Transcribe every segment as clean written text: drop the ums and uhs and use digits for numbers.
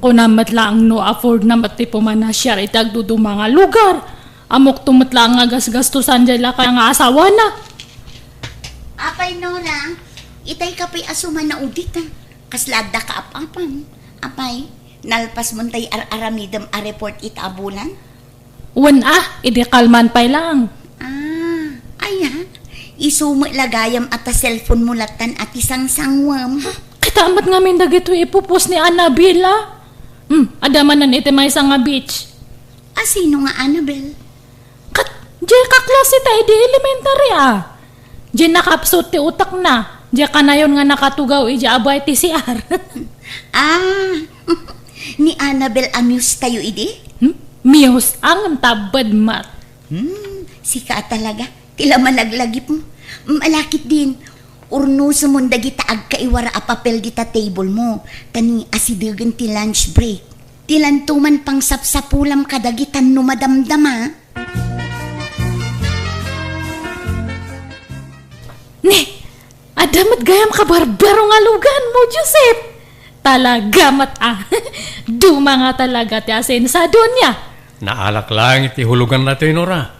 Kunamat lang no afford na mati pumanasyar itagdudo mga lugar. Amok tumat lang nga gasgastusan dyan lang kaya nga asawa na. Apay Nora, itay kapay asuman na udit ha. Kaslada ka apapang. Apay, nalpas mo tay aramidam a report itabulan? Wan idi kalman pay lang. Ay ha. Isumo lagayam at cellphone mo latan at isang sangwam. Kita amat nga min dagito ipupos ni Annabella. Adamanan iti may isang nga beach. Sino nga Annabel? Kat, diya kaklase tayo di elementary Diya nakapsot ti utak na. Diya ka na yun nga nakatugaw ija abay ti CR. Ni Annabel amuse tayo idi? Miyos ang tabad mat. Sika talaga. Tila malaglagip mo. Malakit din. Urno sumunda kita ag kaiwara a papel dita table mo. Tani asidugan ti lunch break. Tilantuman pang sapsapulam kadagitan no madamdama. Ne, adamat gayam ka barbaro nga lugan mo, Joseph. Talaga mat Duma nga talaga ti asensado niya. Naalak lang iti hulugan natin, Nora.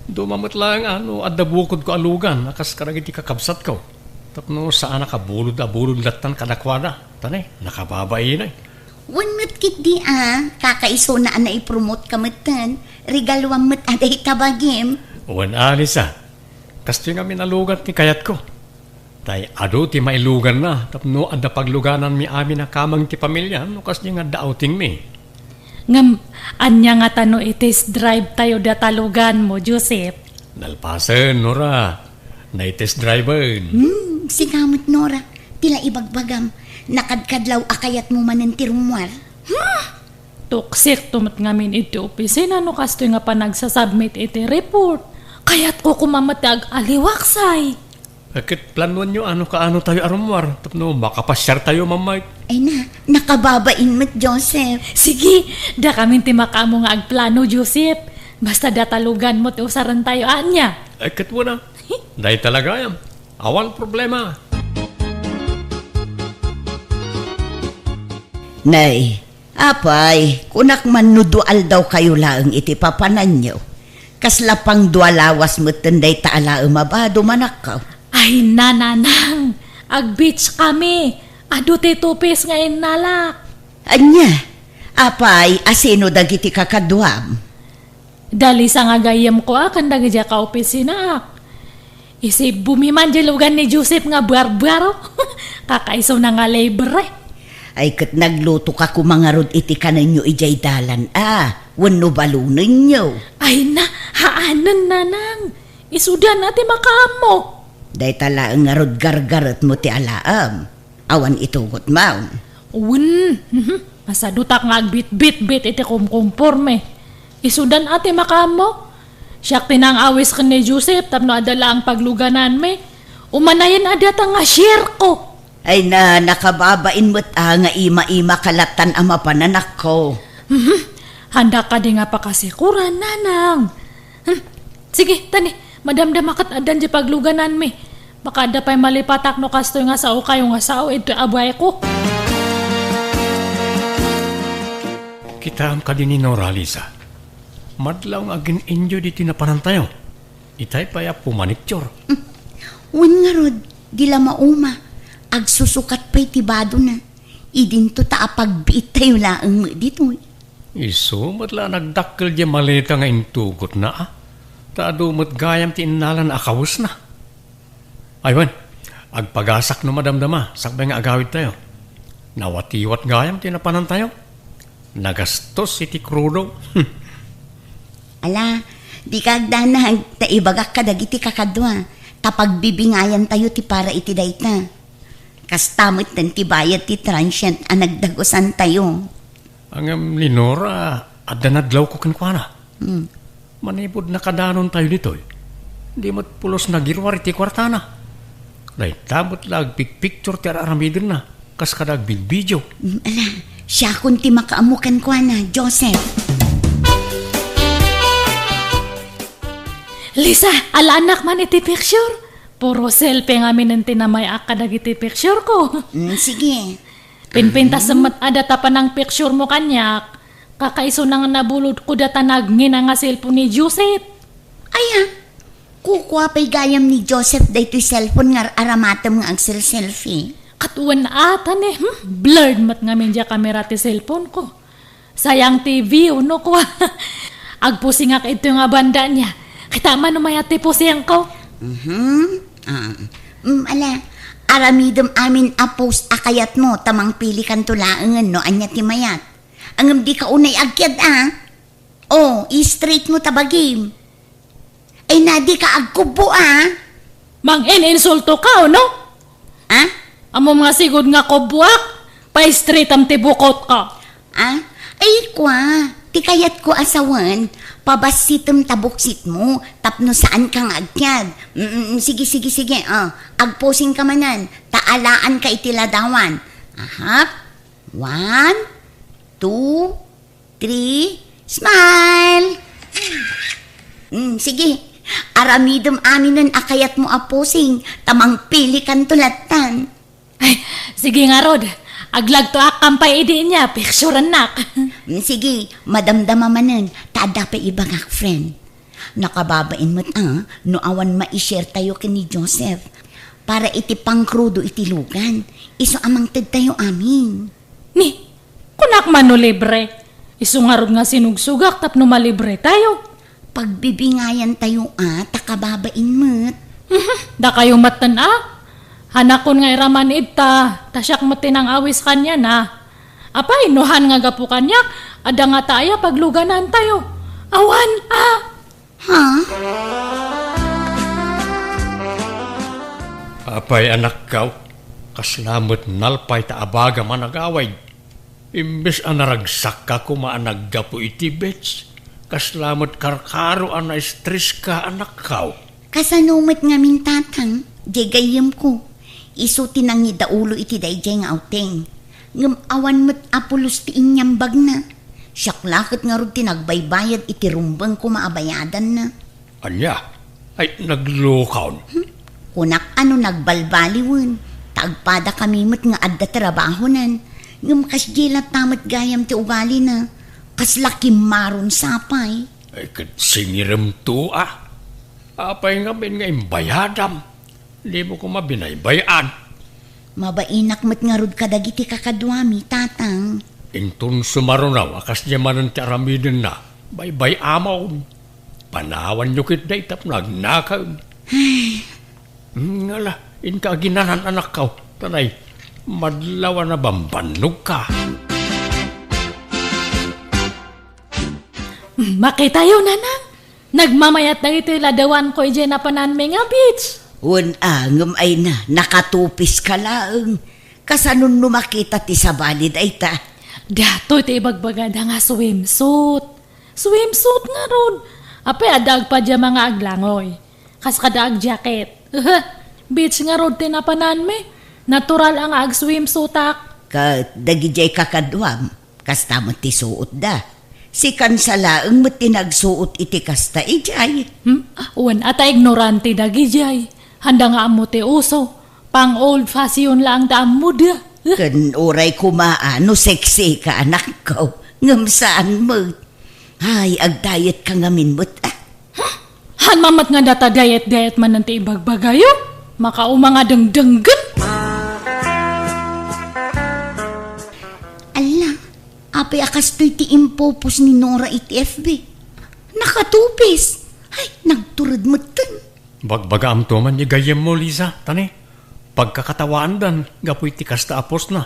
Dumamot lang adda bukod ko alugan, akas karag iti kakabsat ko. Tapno saan nakabulod latan kadakwada. Tanay, nakababain ay. One mat kit di kakaiso na ipromote kamatan. Regalwam mat aday tabagim. Wan alisa. Kasto nga minalugat ni kayat ko. Tay ado ti mailugan na. Tapno adda pagluganan mi amin na kamang ti pamilya. No kas nga daouting mi. Ngam, anya nga tano itis drive tayo datalugan mo, Joseph. Nalpasen, Nora. Na-test driver. Sigamot Nora. Tila ibagbagam. Nakadkadlaw akayat mo manentirumwar. Toksik tumat ngamin iti opisina no kasto nga pa nagsasubmit iti report. Kaya't ko kumamatag aliwaksay. Bakit planuan nyo kaano tayo arumwar? Tapno makapasyar tayo mamay. Ay nakababain mo't Joseph. Sige, da kami ti makamo nga agplano, Joseph. Basta datalugan mo ti usaran tayo anya. Ay katwa na. Dahil talaga yan. Awal problema. Nay, apay, kunak man nudual daw kayo laang iti papanan nyo. Kaslapang dualawas mo tenday taala umabado manakaw. Ay nananang, ag-beach kami. Ado ti tupis ngayon nalak. Anya, apay, asino dagiti kakadwam. Dali sa nga gayam ko kanda gadya ka opisina. Isip bumiman di lugan ni Joseph nga barbaro. Kakaiso na nga labor Ay kat nagluto ka kumangarod iti kanan nyo ijay dalan. Wano balunin nyo. Ay haanan nanang. Isudan natin makamo. Day tala ang ngarod gargarat mo ti alaam. Awan itugot maun. Masadutak nga agbit-bit-bit iti kumkumporme. Isudan ate makamo. Siyak tinang awis ka ni Joseph tapno adala ang pagluganan me. Umanayan adata nga share ko. Ay nakababain mo't nga ima-ima kalatan ang mapananak ko. Handa ka di nga pa kasikuran, nanang. Sige, tani, madamdamakat adan di pagluganan me. Baka da pa'y malipatak no kastoy nga sao kayo nga sao, ito abay ko. Kita ka din ni Nora, Lisa. Madlaw nga gin-enjoy di tinapanan tayo. Itay paya pumanikyor. Wan nga rod, di la mauma. Agsusukat pa'y tibado na. Idinto taapagbiit tayo laang mo dito. Iso, matla nagdakkel di malita nga intugot na Taado mat gayam ti inalan akawus na. Aywan, agpagasak no madamdama, sakbay nga agawid tayo. Nawatiwat gayam ti napanan tayo. Nagastos iti krudo. Ala, di kagdanahag taibagak ka dagiti kakadwa. Tapagbibingayan tayo ti para iti dayta. Kastamot ng tibayat ti transient ang nagdagosan tayo. Ang Linora, adda nadlaw ko kinkwana. Manipod na kadanon tayo dito. Di mo't pulos na girwar iti kwartana. Dahil tabot lag picture ti aramidin na. Kas kadag video. Ala, siya kung ti makaamukan kwa na, Joseph. Lisa, ala anak man iti picture. Puro selfie nga minanti na may akadag iti picture ko. Sige. Pinpintas sa ada tapan ng picture mo kanyak. Kakaiso na nga nabulod ko data nagngin nga cellphone ni Joseph. Aya, kukuha pa'y gayam ni Joseph daytoy cellphone nga aramatam nga ang selfie. Katuan na atan eh. Blurred mat nga medya kamera ti cellphone ko. Sayang TV, uno ko. Agpusi nga ito nga banda niya. Kita man umayati po siyang ko. Ala, aramidom amin a post akayat mo, tamang pili kan tulaangan no, anya ti mayat. Ang di ka unay agyad Oh, i-straight mo tabagim. Ay nadi ka agkubo Mang insulto ka, no? Amo mga sigod nga kobuak, pa-straight am tibukot ka. Ay kwa, ti kayat ko asawan, pabasitem tabuksit mo, tapno saan kang agyad. Sige, agposing ka manan, taalaan ka itiladawan. 1, 2, 3, smile! Sige, aramidom aminan akayat mo aposing, tamang pili kan tulatan. Ay, sige nga Rod, aglag to akampay idi niya, picturean nak. Sige, madamdama manan, tada pa ibang friend. Nakababain mo't no awan ma-share tayo kini Joseph, para iti pangkrudo itilugan, iso amang tad tayo amin. Ni, kunak man no libre. Isungarod nga sinugsugak tapno malibre tayo. Pagbibingayan tayo takababain mo't. Da kayo matan Hanakon nga iraman ibta, tasyak matin ang awis kanya na. Apay, nuhan nga gapu kanyak, ada nga tayo pagluganan tayo. Awan, Apay anak kaw, kaslamot nalpay taabaga managaway. Imbes anaragsak ka kumaanaggapo iti bets. Kaslamot karkaro stress ka anak kaw. Kasanumit nga mintatang, jegayem ko. Iso tinangi daulo iti dayjay nga auteng. Ngam awan mo't apulos ti inyambag na. Siyaklakot nga rin tinagbaybayad iti rumbang ko maabayadan na. Anya, ay naglokaw. Kunak nagbalbaliwan. Taagpada kami mo't nga adda trabahonan. Ngam kasgilat tamat gayam ti ugali na. Kaslaki maron sapay. Ay singiram to Apay nga ben nga imbayadam. Di mo ko mabinaybayan. Mabainak mo't nga rod kadagiti kakadwami, tatang. Intun sumarunaw, akas niya manan ti aramidin na. Baybay amaw. Panawan nyo kit day tap nagnakaw. Ngala, inka ginanan anak kaw. Tanay, madlawa na bambanog ka. Makita yun, nanang. Nagmamayat na ito ladawan ko na panan may nga beach. Ngam ay na, nakatupis ka lang. Kasanon numakita ti sa balid ay ta. Dato iti ibagbagada nga swimsuit. Swimsuit nga ron. Apay adag pa dya mga aglangoy. Kas kada ag jacket. Beach nga ron tinapanan me. Natural ang ag swimsuitak. Dagijay kakadwam. Kasta mo ti suot da. Si kansalaang mo tinagsuot iti kasta ijay. Uwan ata ignorante dagijay. Handa nga amo ti uso. Pang old fashion lang da amo da. Kan oray kumaano sexy ka anak ko. Ngam saan mo? Ay, agdayet ka ngamin mo't Han mamat nga data diet man nanti ibagbagayo. Makauma nga dengdenggan. Ala, apay akas to'y ti impopos ni Nora iti FB. Nakatupis. Ay, nagturad mo tan. Bagbagaam to man niya gayem mo, Liza. Tani, pagkakatawaan dan, gapoy ti kasta apos na.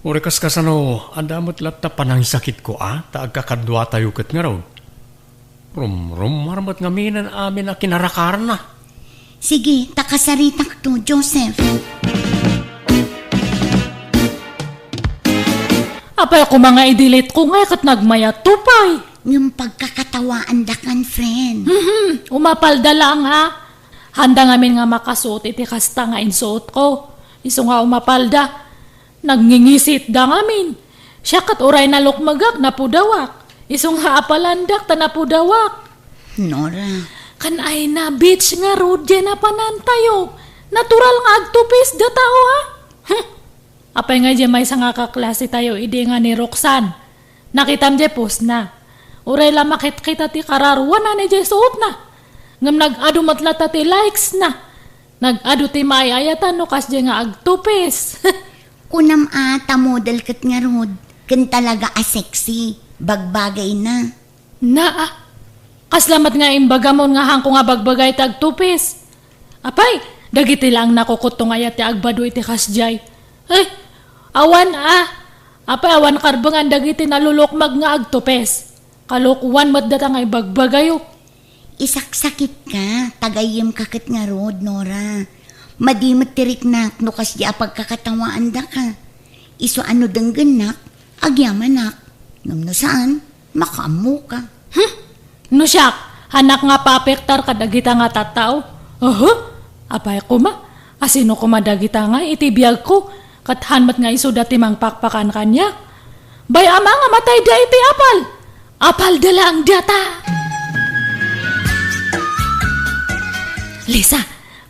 Urikas kasano, andamot lata panang sakit ko taag kakadwa tayo kat nga raw. Marmat nga minan amin na kinarakar na. Sige, takasaritak to, Joseph. Apay ako mga i-delete ko nga kat nagmayat tupay. Yung pagkakatawaan da kan, friend. Umapalda lang Handa ngamin nga makasuot iti kasta nga insuot ko. Iso nga umapalda. Nagngingisit da ngamin. Siya kat uray na lukmagak napudawak. Iso nga apalandak ta napudawak. Nora. Kan ay na beach nga road dyan na panan tayo. Natural nga agtupis da tao Apay nga dyan may nga kaklase tayo, idi nga ni Roxanne. Nakitam dyan post na. Uray la makit kita ti kararuan na ni dyan suot na. Ngam nag-ado matlata ti likes na. Nag-ado ti maayayatan no kas dyan nga agtupis. Kunam ata model kat nga rod, kan talaga sexy, bagbagay na. Kaslamat nga imbagamon nga hangko nga bagbagay tagtupis. Apay, dagiti lang nakukutong ayat ti agbado iti kasjay. Awan Apay, awan karbangan dagiti nalulukmag nga agtupis. Kalukuan matdata nga ibagbagayo. Isaksakit ka, tagayim kakit nga rod, Nora. Madimot tirik nak, no kasya pagkakatawaan da ka. Iso ano dangganak, agyaman nak. Ngam no saan, makamu ka. No siyak, hanak nga papektar kadagita nga tataw. Apay kuma, asino kumadagita nga itibiyag ko, kathanmat nga iso dati mang pakpakan kanya. Bay ama nga matay da iti apal. Apal dala ang data. Lisa,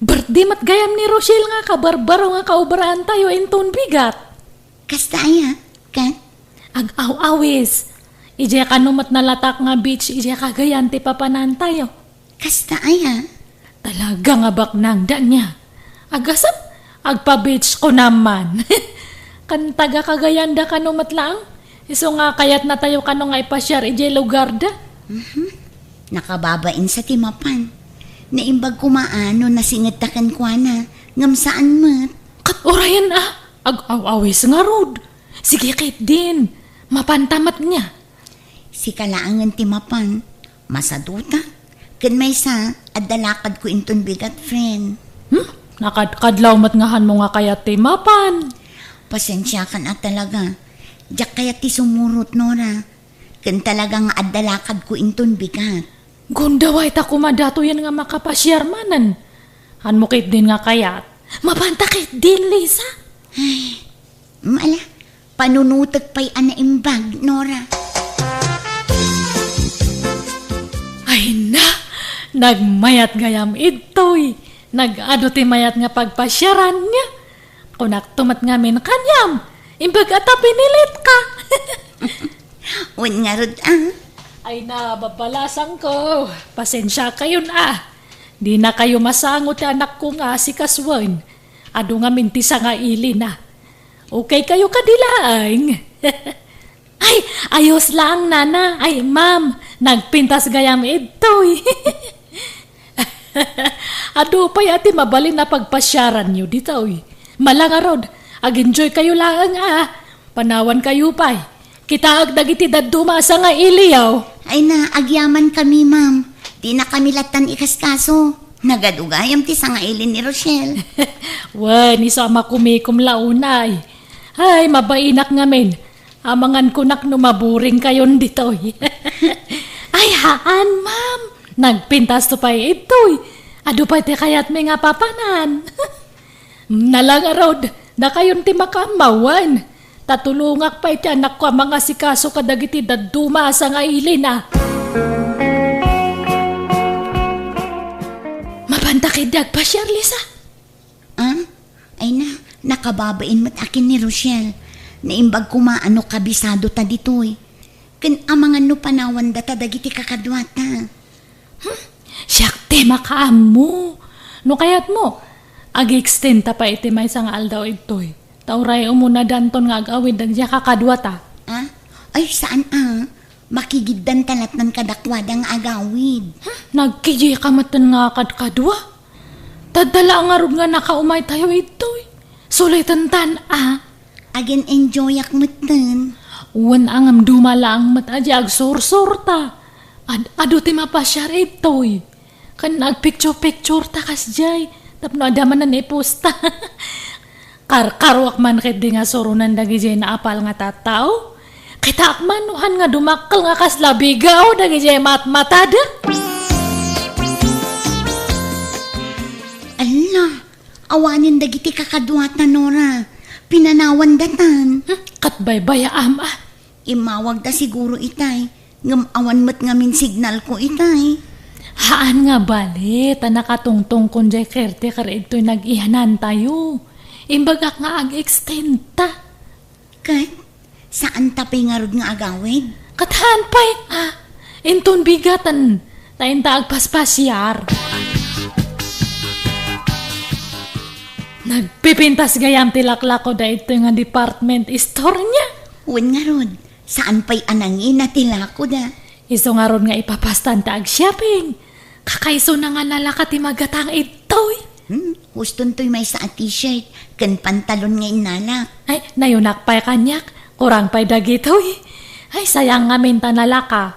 birthday mat gayam ni Rochelle nga kabarbaro nga kaubaraan tayo inton bigat. Kasta aya, ka? Ag-aw-awis. Ije kanumat na latak nga beach, ije kagayan ti papanan tayo. Kasta aya? Talaga nga baknang dan niya. Agasap, agpa-beach ko naman. Kan taga kagayan da kanumat lang. Iso nga kayat na tayo kano nga ipasyar ije lugar da. Nakababain sa timapan. Naimbag kumaano na singatakan kwa na. Ngam saan mat? Kat orayan ag-aw-awis nga rod. Sige kit din. Mapantamat niya. Si kalaangan timapan. Masaduta. Kan may sa adalakad ko inton bigat friend. Nakadlaw matngahan mo nga kaya timapan. Pasensya kan at talaga. Diyak kaya ti sumurot, Nora. Kan talagang adalakad ko inton bigat. Gundaway ta kumadato yan nga makapasyar manan. Han mo kit din nga kayat. Mapantakit din, Lisa. Mala, panunutag pa'y anaimbag, Nora. Ay na, nagmayat gayam ito'y. Nag-ado ti mayat nga pagpasyaran niya. Kunak tumat ngamin kanyam. Imbag ata pinilit ka. Wan nga rod, Ay na, babalasang ko. Pasensya kayo na. Di na kayo masangot anak ko nga si Kaswan. Ado nga mintisa nga ili na. Okay kayo kadilaang. Ay, ayos lang nana. Ay ma'am, nagpintas gayam ito'y. Ado pa'y ati mabalin na pagpasyaran nyo dito'y. Malangarod, ag-enjoy kayo lang Panawan kayo pa'y. Kita agdagiti dadumasa nga iliyaw. Ay na, agyaman kami, ma'am. Di na kami latan ikaskaso. Nagadugayam ti sangailin ni Rochelle. Wan, iso makumikum launay. Ay, mabainak ngamin. Amangan kunak numaburing kayon dito'y. Ay, haan, ma'am. Nagpintas to pa'y ito'y. Ado pa'y ti kayat may nga papanan. Nalangarod, na kayon ti makamawan. Tatulungak pa iti anak ko mga sikaso kadagiti daduma sa nga ilin Mapantakidag pa siya, Lisa. Ay na, nakababain mat akin ni Rochelle. Naimbag kumaano kabisado ta dito'y. Kan amangan no panawan data dagiti kakadwata. Siyak te makaamo. No kayat mo, ag-extend ta pa iti may sang aldaw ito'y. Tauray umuna danton nga agawid dagja kakadwata. Ay saan makigiddan talat ng kadakwadang agawid. Nagkiji kamatan nga kadkadwa. Tadala nga rog nga nakaumay tayo ito'y. Sulitan tan Again enjoy ak matan. Uwan angam dumala ang matadya agsur-sur ta. Ado ti mapasyar ito'y. Kan nagpicture-picture ta kasjay. Tapno adaman na iposta. Karkarwak man kit di nga surunan dagi jay na apal nga tataw. Kita akmanuhan nga dumakkel nga kaslabigaw dagi jay matmatada. Ala, awanin dagiti kakadwata, Nora. Pinanawan datan. Katbaybaya Imawag da siguro itay. Ngam awan mat ngamin signal ko itay. Haan nga bali, ta nakatungtong kun jay kerte kar ito'y nag-ihanan tayo. Imbagak nga ag-extend ta. Kat, saan tapay nga rod nga agawid? Katahan pa'y, inton bigatan, tainta agpaspasyar. Nagpipintas gayam tilaklak ko da ito nga department store niya. Uwan nga rod, saan pa'y anangin na tilako da? Iso nga ron nga ipapastan ta ag-shopping. Kakaiso na nga nalakati magatang itoy. Huston to'y may sa t-shirt, kan pantalon nga inalak. Ay, nayunak pa'y kanyak. Kurang pa'y dagitoy. Ay, sayang nga minta nalaka.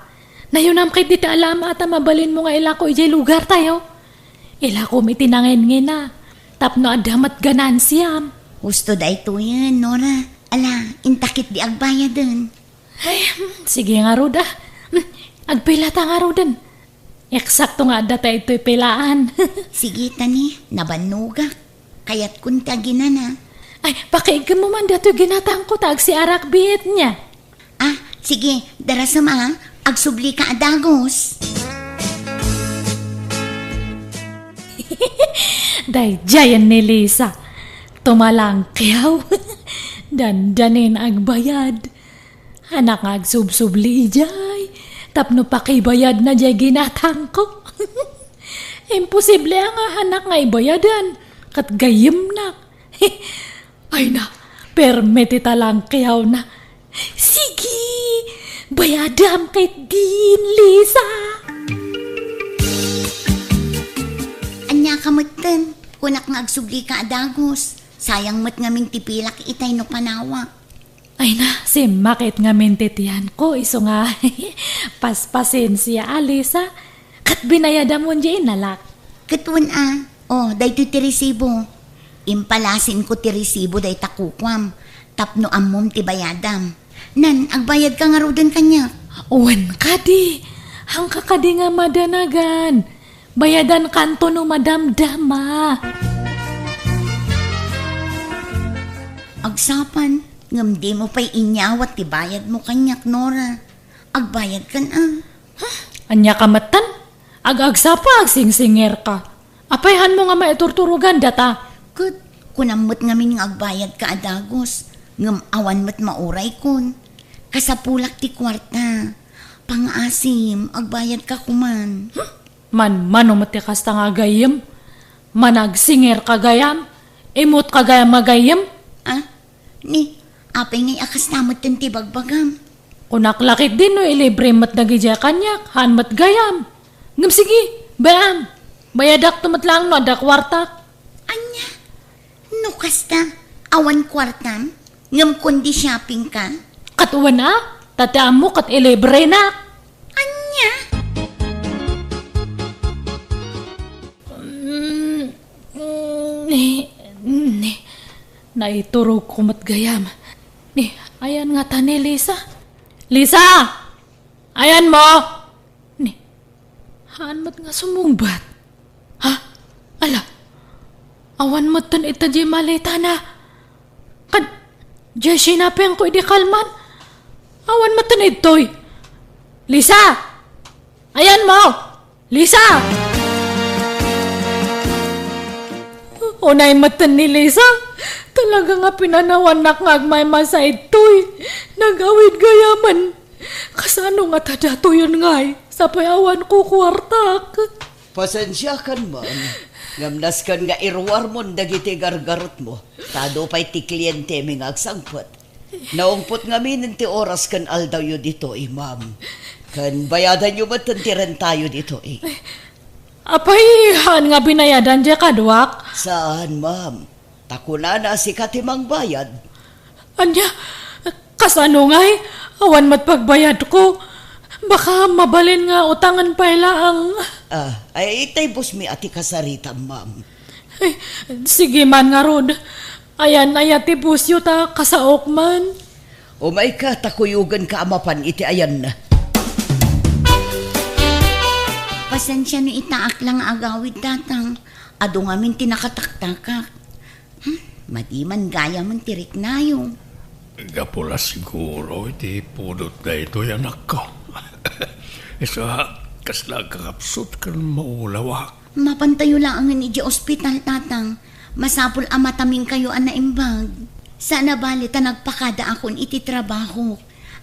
Nayunam kay di ta alam at mabalin mo nga ilako ijay lugar tayo. Ilako mitinangin na. Tapno adamat ganan siyam. Husto da ito yan, Nora. Ala, intakit di agbaya dun. Ay, sige nga Ruda. Agpila ta nga Rudan. Eksakto nga data ito'y pilaan. Sige, tani, nabanuga. Kayat kunta ginana. Ay, pakiigam mo man dato'y ginatang ko tag si Arak biit niya. Ah, sige, darasama, agsubli ka adagos. Day jayan ni Lisa. Tumalang kiyaw. Dandanin agbayad. Anak nga agsubsubli ijay. Tapno pakibayad na jay ginatang ko. Imposible ang anak nga ibayadan. Kat gayim na. Ay na, permiti talang kiyaw na. Sige, bayadam kay din, Lisa. Anya kamutan, kunak nga agsubli ka adagos. Sayang mat ngaming tipilak itay no panawa. Ay na, si makit nga mintitihan ko. Iso nga, paspasin siya, Alisa. Kat binayada mo dyan nalak. Katwan oh, day ti resibo. Impalasin ko ti resibo day takukwam. Tapno amom ti bayadam. Nan, agbayad ka nga rodan kanya. Uwan ka di. Hangka ka di nga madanagan. Bayadan kanto no madamdama. Agsapan, ngam di mo pa'y inyawat ti bayad mo kanyak, Nora. Agbayad kan Anya ka matan? Ag-agsa pa, agsing-singer ka. Apayhan mo nga maiturturugan data. Kud, kunamot ngamin nga agbayad ka adagos. Ngam awan mo't mauray kun. Kasapulak ti kwarta. Pang-asim, agbayad ka kuman. Mano matikas ta nga gayem. Managsinger ka gayam. Imot ka gayam magayem. Ni, apay ngay akas namot yung tibagbagam. Kunaklakit din no, ilibre mat nagidya kanyak. Han mat gayam. Ngam sige, bayam. Bayadak tumat lang no, ada kwarta. Anya, no kasta, awan kwartam, ngam kundi shopping ka. Katuwan tataan mo kat ilibre na. Anya, Naiturog ko mat gayam. Ayan nga ta ni Lisa. Lisa! Ayan mo! Haan mat nga sumumbat. Ha? Ala, awan mat tan ita di malita na. Kad, di sinapin ko di kalman. Awan mat tan ito'y. Lisa! Ayan mo! Lisa! Unay matan ni Lisa. Talaga nga pinanawanak nga agmay masa ito'y. Nagawid gayaman. Kasano nga tadato yun nga'y. Sa payawan ko kwartak. Pasensya kan man. Ngamnas kan nga irwar mo dagiti gargarot mo. Tado pa'y ti kliyente mi nga agsangpot. Naungpot nga minin ti oras kan aldaw yu dito, ma'am. Kan bayadan yu matantiran tayo dito, Apay, han nga binayadan dya kadwak? Saan, ma'am? Takuna na si katimang bayad. Anya, kasano nga'y? Awan mat pagbayad ko. Baka mabalin nga utangan pa ang... Ay itay bus mi ati kasarita, ma'am. Ay, sige man nga rod. Ayan ayati pusyo ta kasaok man. O may ka, takuyugan ka amapan iti ayan na. pasensya no itaak lang agawid tatang. Ado nga min tinakataktakak. Madiman gaya man tirik na yung. Gapula siguro, iti pudot na ito yung anak ko. Isa, kasla kakapsot ka ng maulawak. Mapantayo lang ang ni ospital tatang. masapul amataming kayo imbag. Sana balita nagpakada akon iti trabaho.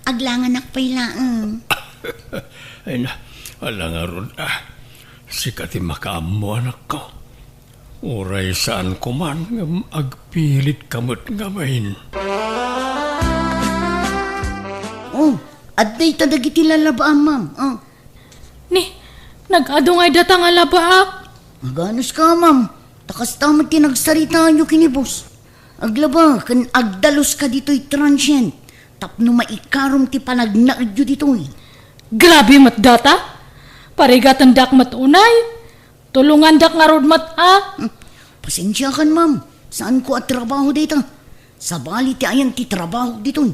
Aglangan akpailaang. Ay na, wala nga ron. Sikat makaamo anak ko. Uray saan ko man, agpilit kamot ngamain. Oh, at day tadagiti lalabaan, ma'am. Oh. Ni, nag-adungay data nga labaak. Maganos ka, ma'am. Takas tamad tinagsaritaan nyo kinibos. Aglaba, kan agdalos ka dito'y transient. Tapno maikarom ti panagnaadyo dito'y. Grabe mat data. Parigatan dak mat unay. Tulungan dak nga rod mat Pasensya kan, ma'am. Saan ko at trabaho dito? Sa bali ti ayan ti trabaho dito'y.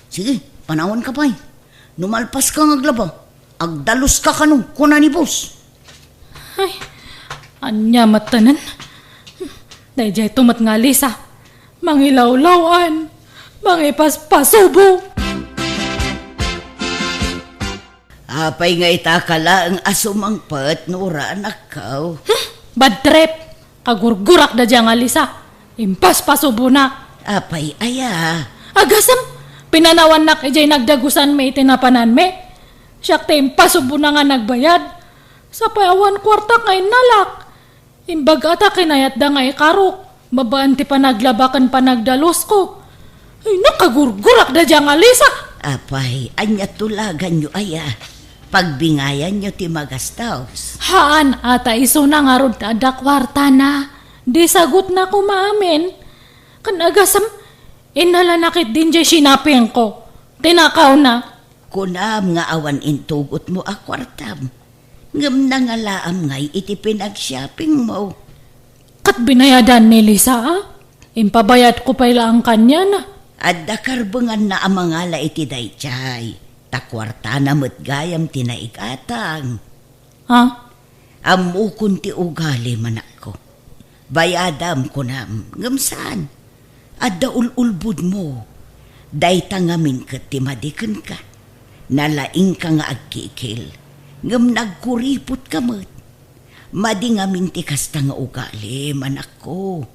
Sige, panawan ka pa'y. Numalpas ka ng aglaba. Agdalos ka kanong kuna ni boss. Ay, anya matanan. Dahil tumat nga Lisa. Mangilawlawan. Mangipaspasubo. Apay nga itakala ang asumangpat, Nora, anak ka. Bad trip. Kagurgurak da dyan nga Lisa. Impaspasubo na. Apay aya. Agasam. Pinanawan nak ijay nagdagusan may itinapanan me. Siyak te impasubo na nga nagbayad. Sa payawan kwarta kay nalak. Imbag ata kinayat da nga ikarok. Babaan ti panaglabakan panagdalos ko. Ay nakagurgurak da dyan nga Lisa. Apay, anya tulagan nyo aya. Pagbingayan nyo ti magastaws. Haan ata iso na nga rod ada kwarta na. Di sagot na ko maamin. Kan agasam, inalanakit din dyan sinapin ko. Tinakaw na. Kunam nga awan intugot mo akwartam. Ngam na nga laam ngay iti pinag-shopping mo. Kat binayadan ni Lisa Impabayad ko pa ang kanya na. Adda karbengan na amangala iti daychay. Takwarta na gayam tinaigatang. Ha? Amukon ti ugali manak ko. Bayadam ko na ngamsaan. Adda ululbud mo. Dayta ngamin kat ti madikan ka. Nalaing ka nga agkikil. Ngam nagkuripot ka mat. Madi ngamin ti kasta nga ugali manak ko.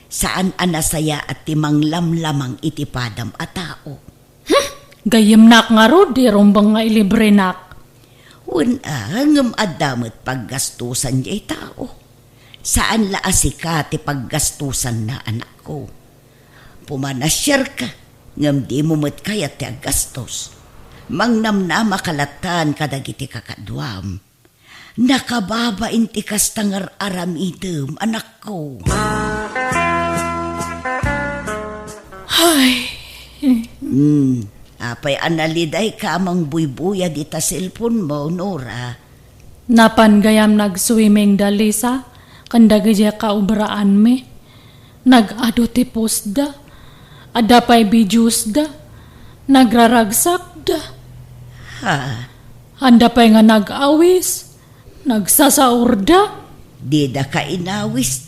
Saan anasaya at ti manglamlamang iti padam a tao. Gayam nak nga ro, di rombang nga ilibre nak. Ngam adamat paggastusan jay tao. Saan laasika ti paggastusan na anak ko. Pumanasyar ka, ngam di mo mat kaya ti aggastos. Mangnam na makalatan kadagiti kakadwam. Nakababa inti kastangar aramidem anak ko. Ay. Apay analiday ka amang buybuya di ta cellphone mo, Nora. Napan gayam nag-swimming da Lisa, kandagi siya kaubraan me. Nag-ado ti post da, adapay videos da, nagraragsak da. Ha? Handa pa nga nag-awis, nagsasaur da. Di da ka inawis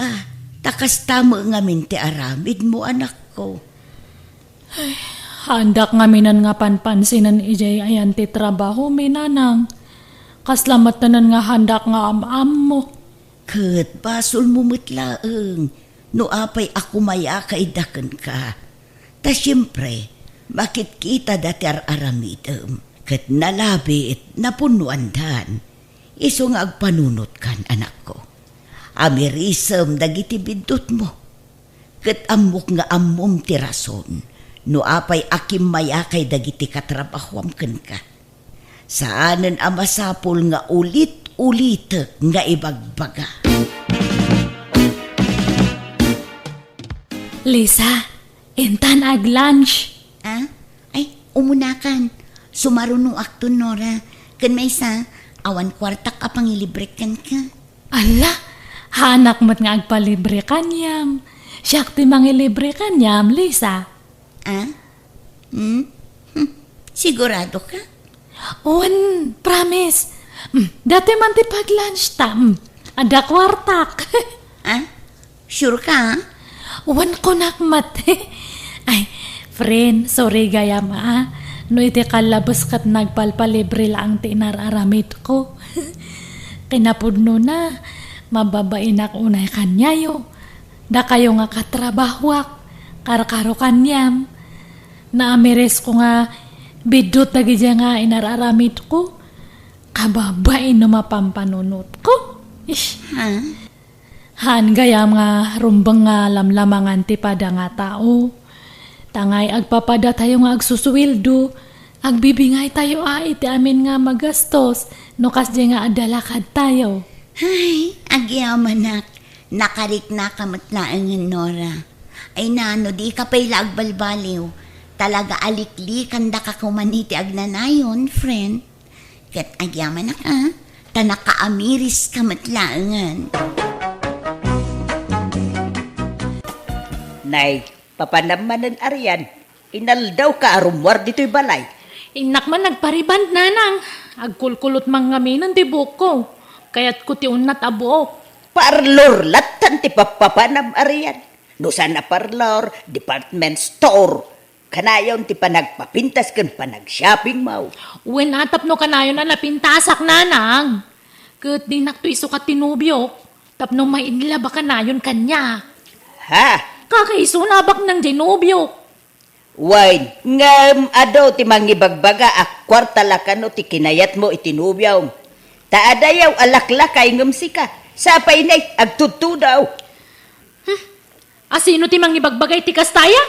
takas tamo nga minti aramid mo anak ko. Handak nga minan nga panpansinan ijay ayan ti trabaho minanang. Kaslamat tanan nga handak nga am mo. Kat basol mo mitlaeng. No apay ako maya kaidakan ka. Ta siyempre, bakit kita dati aramidem. Kat nalabi it napunuan dan. Iso nga agpanunot kan anak ko. Amirisem dagiti bidot mo. Kat amok nga amom ti rason. No apay akim maya kay dagiti katrabahwam ken ka. Saanen amasapol nga ulit nga ibagbaga. Lisa, intan ag lunch. Ay, umunakan. Sumarunong akto, Nora. Kan may isa, awan kwartak apangilibre kan ka. Ala, hanak mo't nga agpalibre kanyam. Siyak ti mangilibre kanyam, Lisa. Sigurado ka? Owen, promise. Dati man ti pag-lunch tam. Ada kwartak. Sure ka? Owen ko nakmat. Ay, friend, sorry gaya ma. No iti kalabas kat nagpalpalibre lang ti inararamit ko. Kinapudno na, mababain ako unay kanyayo. Da kayo nga katrabahwak, karakaro kanyam. Naamires ko nga bidot na gidya nga inararamit ko. Kababain na mapampanunot ko. Ish. Ha? Han gayam nga rumbang nga lamlamangan ti pada nga tao. Tangay agpapada tayo nga agsusuwildo. Agbibingay tayo iti amin nga magastos. No kasdi nga adalakad tayo. Ay, agyamanak. Nakarik na kamatlaangan, Nora. Ay nano, di ka pa'y lagbalbaliw. Talaga alikli kanda ka kumaniti agnanayon, friend. Kat agyamanak, tanakaamiris kamatlaangan. Nay, papanamanan ariyan. Inaldaw ka arumwar dito'y balay. Inak man nagpariband nanang. Agkulkulot mang ngaminan ti buhok ko. Kaya't ko ti unat abuok. Parlor latan ti papapanam ariyan. No sana parlor, department store. Kanayon ti panagpapintas kan panag-shopping mo. Uwen atap no kanayon na napintasak nanang. Kat di nakto isukat tinubyo. Tapno may inilaba kanayon kanya. Ha? Kakaiso nabak ng dinubyo. Wine, ngam adaw ti mangibagbaga kwarta lakano ti kinayat mo itinubyaw. Taadayaw alaklakay ngam sika. Sapay na'y agtutu daw. Asino ti mangibagbagay ti kastaya?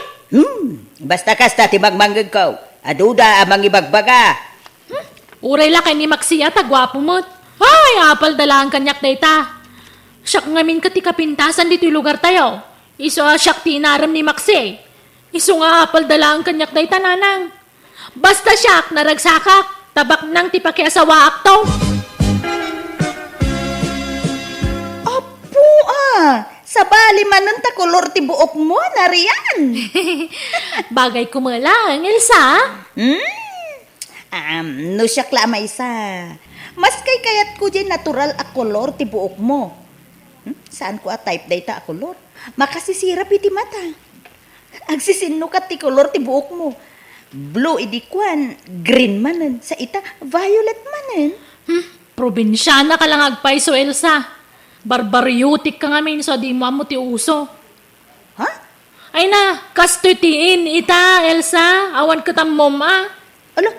Basta kasta ti magmanggag ko. Aduda amang ibagbaga. Uray la kay ni Maxia tagwapo mo't. Ay, apal dalaan kanyak dayta. Siyak ngamin ka ti kapintasan dito lugar tayo. Iso siyak ti inaram ni Maxi. Iso nga apal dalaan kanyak dayta nanang. Basta siyak naragsakak. Tabak nang ti pakiasawaak to. Apo sa bali manan ta kolor ti buok mo nariyan. Bagay ko mo lang, Elsa. No siya klamay sa. Mas kay kayat ko dyan natural a kolor ti buok mo. Saan ko a type data a kolor? Makasisirap iti mata. Agsisinno ka ti kolor ti buok mo. Blue idi kwan, green manan. Sa ita, violet manan. Probinsyana ka lang agpaiso, Elsa. Barbaryotik ka nga min so di mo amo ti uso. Ha? Ay na, kastutiin ita, Elsa. Awan ka tam moma. Ala,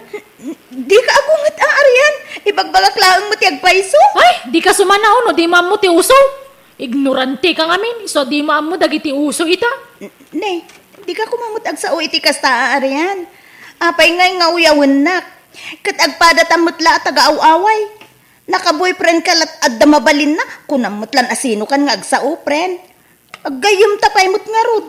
di ka agungat ariyan. Ibagbagak lang mo ti agpaiso. Ay, di ka sumanaw no, di mo amo ti uso. Ignorante ka nga min, so di mo amo dagiti uso ita. Ne, di ka kumamot ag sao iti kasta ariyan. Apay ngay nga uyawan nak. Kat agpada tamutla at taga-awaway. Naka-boyfriend ka lat adda mabalin na. Kunamutlan asino kan nga agsao, friend. Aggayom tapay mo't nga rod.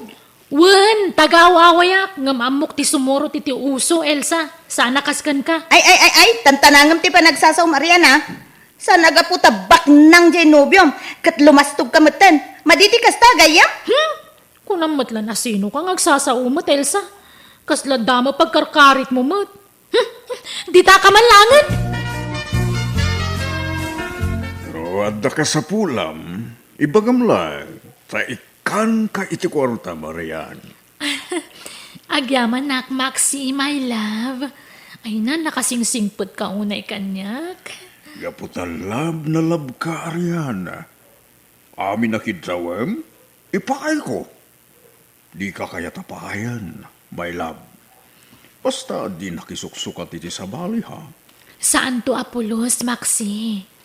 Wen, tagawawayak, ngam amok ti sumuro ti uso, Elsa. Sana kaskan ka. Ay, tantanangam ti panagsasaw Marian ha. Sa nagaputa bak nang genobium. Kat lumastog ka matan. Maditi kasta gayam? Kunam matlan asino kang agsasaumot, Elsa. Kasla dama pagkarkarit mo mat. Di ta ka manlangan. Adda ka sa pulam, ibagam lang, ikan ka iti kwarta, Marian. Agyaman nak, Maxi, my love. Ay na, nakasingsingpot ka unay kanyak. Gaputan lab na lab ka, Ariana. Amin na kidrawem, ipakay ko. Di ka kaya tapayan, my love. Basta di nakisuksukat iti sa bali, ha? Saan to, Apolos, Maxi?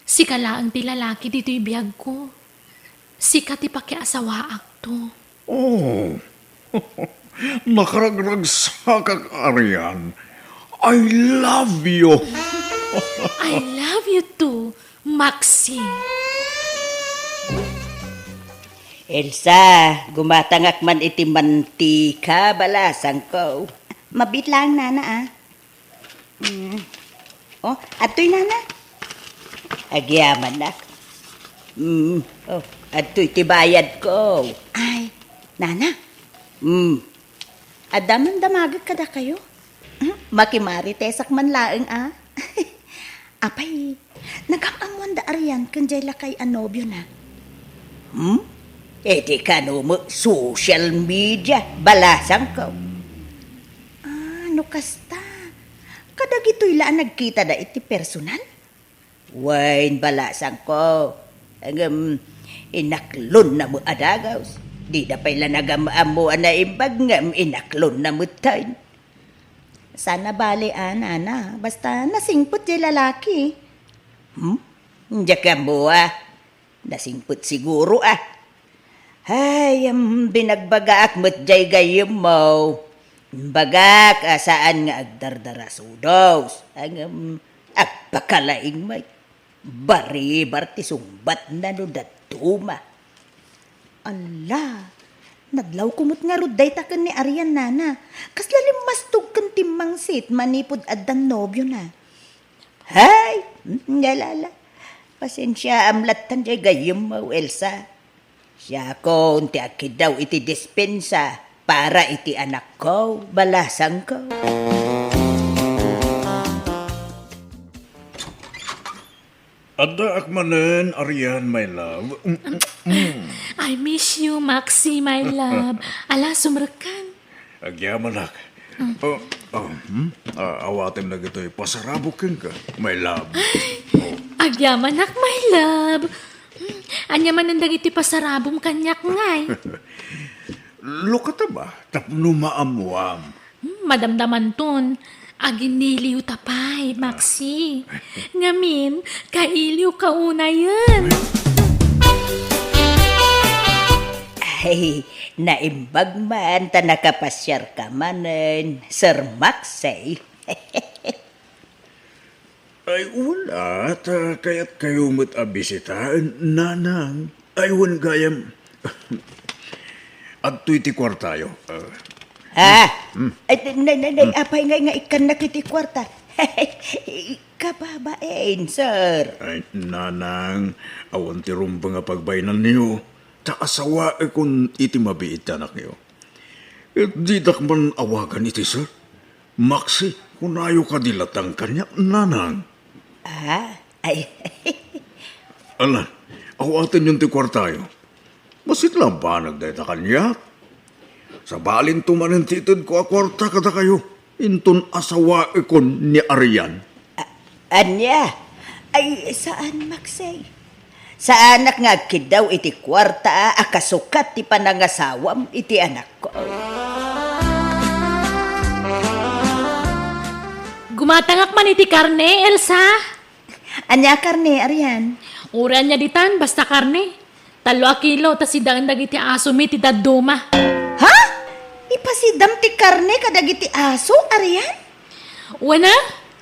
Sika laang ti lalaki dito'y biyag ko. Sika ti pakiasawaak to. Oh, nakaragragsakak, Arian. I love you. I love you too, Maxi. Elsa, gumatangak man iti mantika balasang ko. Mabit lang, Nana, Oh, atoy nana. Agyaman nak. Oh, atoy tibayad ko. Ay, Nana, Adaman damagag kada kayo. Makimari tesak man laeng apay, nagamamuan da ariyan kanjay lakay anobyo na. Di ka no mo social media balasang ko. Ano kasta? Kadag ito'y laan nagkita da iti personal? Wain balasang ko. Inaklon na mo adagaws. Di na pala nagamaamo na imbag nga inaklon na mo tayo. Sana bali, Nana. Basta nasingpot yung lalaki. Hindi ka mo Nasingpot siguro Ay, binagbaga mo't jay gayom mo. Bagak, saan nga agdardarasudos. Ang agpakalaing may bari-bar ti sumbat na no datuma. Ala, naglaw kumot nga ruday takan ni Arian, Nana. Kaslalim mastog kan timang sit, manipod adan nobyo na. Hay, ngalala. Pasensya amlatan jay gayom mo, Elsa. Siya ko, unti akid daw iti dispensa para iti anak ko, balasang ko. Ada akmanen, Arian, my love. I miss you, Maxi, my love. Ala, sumrekan. Agyaman ak. Awatin na gito'y pasarabukin ka, my love. Agyamanak, my love. Anya man ang dagiti pasarabong kanyak ngay. Lukata ba? Tapno maamuam. Madamdaman ton. Aginiliw tapay, Maxi. Ngamin, kailiw kauna yan. Ay, naimbag man ta nakapasyar ka manen, Sir Maxey. Ay wala, kaya't kayo mo't abisitaan, nanang. Ay wan gayam. At tu'y ti kwartayo. Ay, apay nga ikan nakiti kwarta. Kababain, sir. Ay, nanang, awan ti rumba nga pagbainan niyo. Ta asawa kung iti mabiit anak niyo. At di man awagan iti, sir. Maxi, kung ayaw ka dilatang kanya, nanang. Ay. Alan, awatin yung ti kwartayo. Masit lang ba nagdayta kanya? Sa balin tumanin titid ko akwarta kada kayo. Inton asawa ikon ni Arian. Anya? Ay, saan, Maxey? Sa anak nga kid daw iti kwarta, akasukat ti panangasawam iti anak ko. Gumatangak man iti karne, Elsa. Anya karne, Arian? Uran niya ditan, basta karne. 3 kilo, tas sidang dagiti aso mi ti daduma. Ha? Ipasidam ti karne kadagiti aso, Arian? Wana,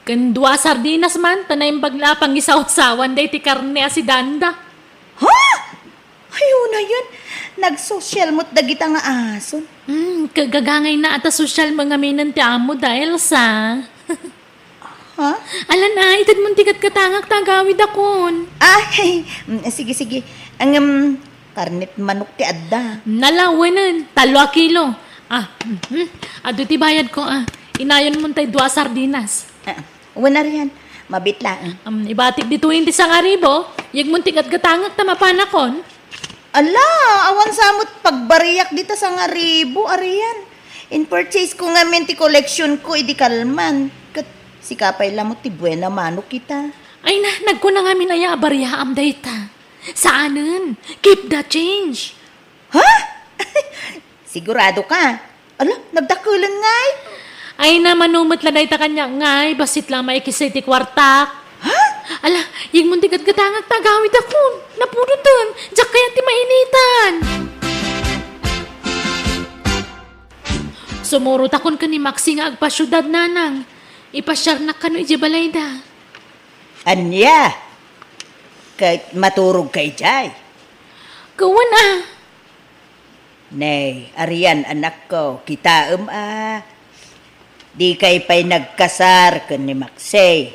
kan 2 sardinas man, tanay bagla pang isaut-sawan day ti karne asidanda. Ha? Ayun na yun. Nag-social mo't dagita nga aso. Kagagangay na ata social mga minan ti amo da, Elsa. Ha? Alan na, itad mong tikat katangak tagawid akon. Ay, sige. Ang karnet manok ti adda. Nalawanan, 3 kilo. Ado ti bayad ko, Inayon mo tay 2 sardinas. Wana riyan, mabitla. Ibatik di 20 sang aribo, yag mong tikat katangak tamapanakon. Ala, awan samot pagbariyak dito sa nga ribo, Arian. In purchase ko nga menti collection ko, idi kalman. Kat sikapay lamot ti buena mano kita. Ay na, nagkuna nga minaya abariyaam dayta. Saanan? Keep the change. Ha? Sigurado ka? Ala, nagdakulan nga eh. Ay na, manumot la dayta kanya ngay, basit lang maikisay ti kwartak. Ha? Ala, yung muntik at katangag tagawid akon. Napunutan, diyak kaya ti mainitan. Sumurot akon ka ni Maxi nga agpasyudad nanang. Ipasyar na kano ijabalayda. Anya? Kahit maturog kay Jay. Gawan Nay, Arian anak ko, kita Di kay pa'y nagkasar ka ni Maxey.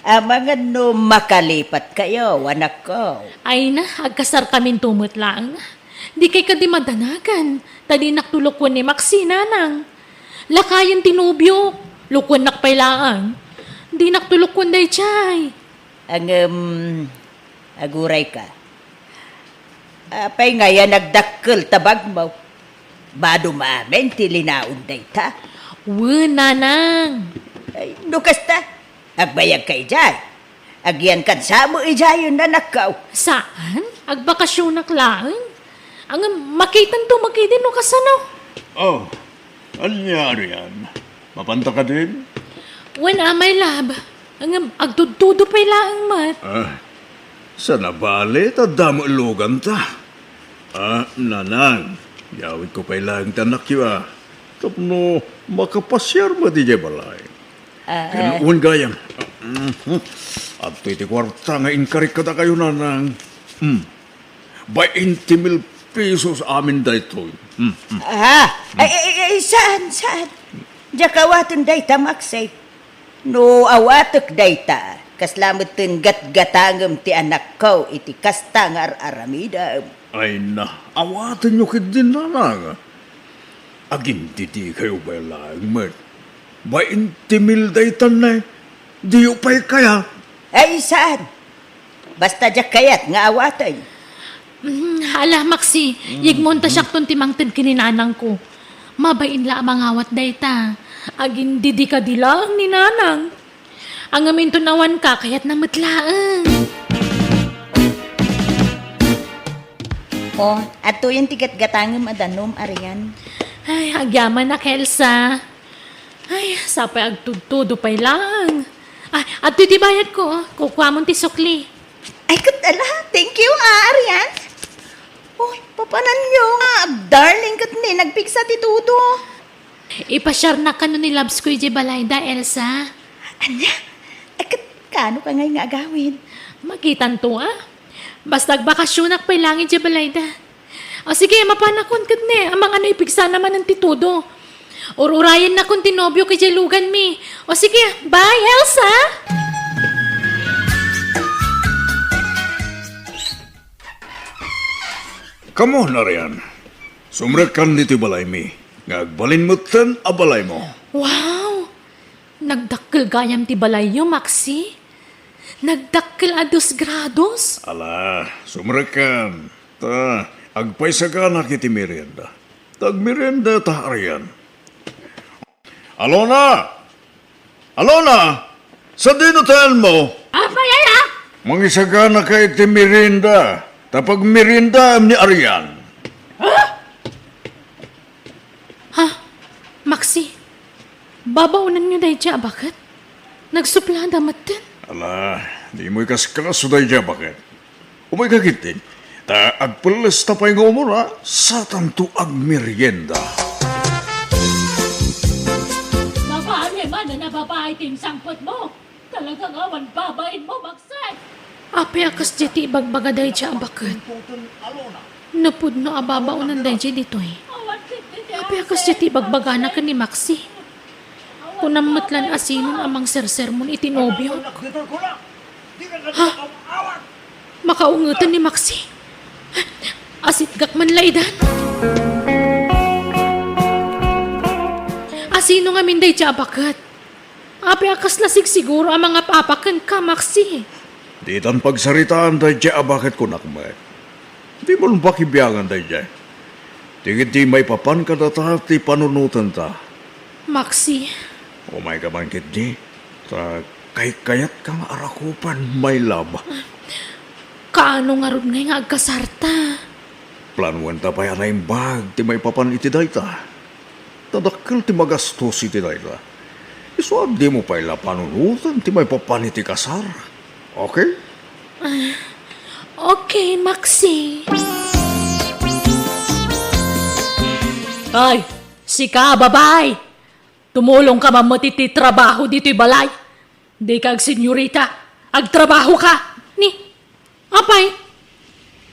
Mga no makalipat kayo, anak ko. Ay na, agkasar kamin tumot lang. Di kay ka di madanagan. Tadi naktulok ko ni Maxi nanang. Lakayan tinubyo. Lukwan nakpailaan. Di naktulok ko day chay. Aguray ka. Apay nga yan nagdakkel tabag mo. Bado maamin tilinaon day ta. Nanang. Ay, nukas ta. Agbayag kay Jay. Agyan kan sa mo ijayon na nakaw. Saan? agbakasyon na klaan. Ang makitan to, makidin no kasano. Oh, anya Arian? Mapanta ka din? When my lab, ang agtutudo pa ilaang mat. Sa nabali, tadamo lugan ta. Nanang, yawit ko pa ilang tanak yun Tapno, makapasyar mo di balay. Kanuun gayang. At iti kwarta nga inkarik ka ta kayo, nanang. 20,000 pesos amin dayto. Saan? Jakawatan dayta, Maksay. No, awatok dayta. Kaslamot tin gat-gatangam ti anak ko, iti kastangar aramida. Ay na, awatan nyo kit din nanang. Agin titi kayo ba lang, mat? 20,000 daytan na, di upay kaya. Ay, saan? Basta jakayat nga awatan. Hala, Maxi, yigmonta siya kung timangtid kininanang ko. Mabain la amang awat dayta. Agin didi ka dilang ni nanang. Ang amin tunawan ka, kaya't namatlaan. Oh, ato yung tigat gatangim adanom, Arian. Ay, agyaman na, Kelsa. Ay, sapay agtudtudo pa'y lang. Ay, at iti bayad ko, kukuha mong ti sukli. Ay, katala. Thank you, Arian. Uy, papanan nyo nga. Darling, kat ni, nagpiksa ti Tudo. Ipasyar na ka no ni Labs ko iti balayda, Elsa. Anya? Ay, kano ka ngay nga agawin? Magitan to, Basta agbakasyonak pa'y langit iti balayda. O sige, mapanakon kat ni. Ang mga naipigsa naman ng titudo. Ururayan na kung tinobyo kay Jelugan mi. O sige, bye, Elsa! Kamo na riyan. Sumrekan dito balay mi. Ngagbalin mo ten abalay mo. Wow! Nagdakkel gayam ti balayo, Maxi. Nagdakkel a 2 grados. Ala, sumrekan. Ta, agpaysa ka na kiti merienda. Tag merienda ta ariyan. Alona! Alona! Sa dinutan mo? Apa yaya? Mangisaga na kay ti merienda. Tapag merienda ni Arian. Maxi, babaunan niyo dahi dya, bakit? Nagsupla damat din. Ala, di mo'y kaskaso dahi dya bakit? Umay kagitin, ta agpalas tapay nga umura sa tanto ag merienda. Babae man na nababae ting sangpot mo. Talagang awan babain mo, Maxi. Api akas jeti bagbaga dahi dya, bakit? Napud no ababaunan dahi dya dito eh. Api akas jeti bagbaga na ka ni Maxi. Kunamatlan asinon amang sersermon itinobyo. Ha? Makaungutan ni Maxi. Asit gak man laydan. Asino nga minday dya bakat? Api akas lasig siguro ang mga papakan ka, Maxi. Di tan pagsaritaan dahi dya bakit kunakmet. Di mo lang pakibiyangan dahi dya. Tingit di may papan ka data ti panunutan ta. Maxi, Umay ka man kit di. Ta kayat ka nga arakupan may laba. kaano nga ron nga agkasarta? Planuan ta pa yan yung bag ti may papan iti dayta. Tadakkel ti magastos iti dayta. Isuad di mo pa ila panunutan ti may papan iti kasar. Okay? Okay, Maxi. Ay, sika, babay. Tumulong ka mamatiti trabaho dito'y balay. Di ka senyorita. Agtrabaho ka. Ni, apay,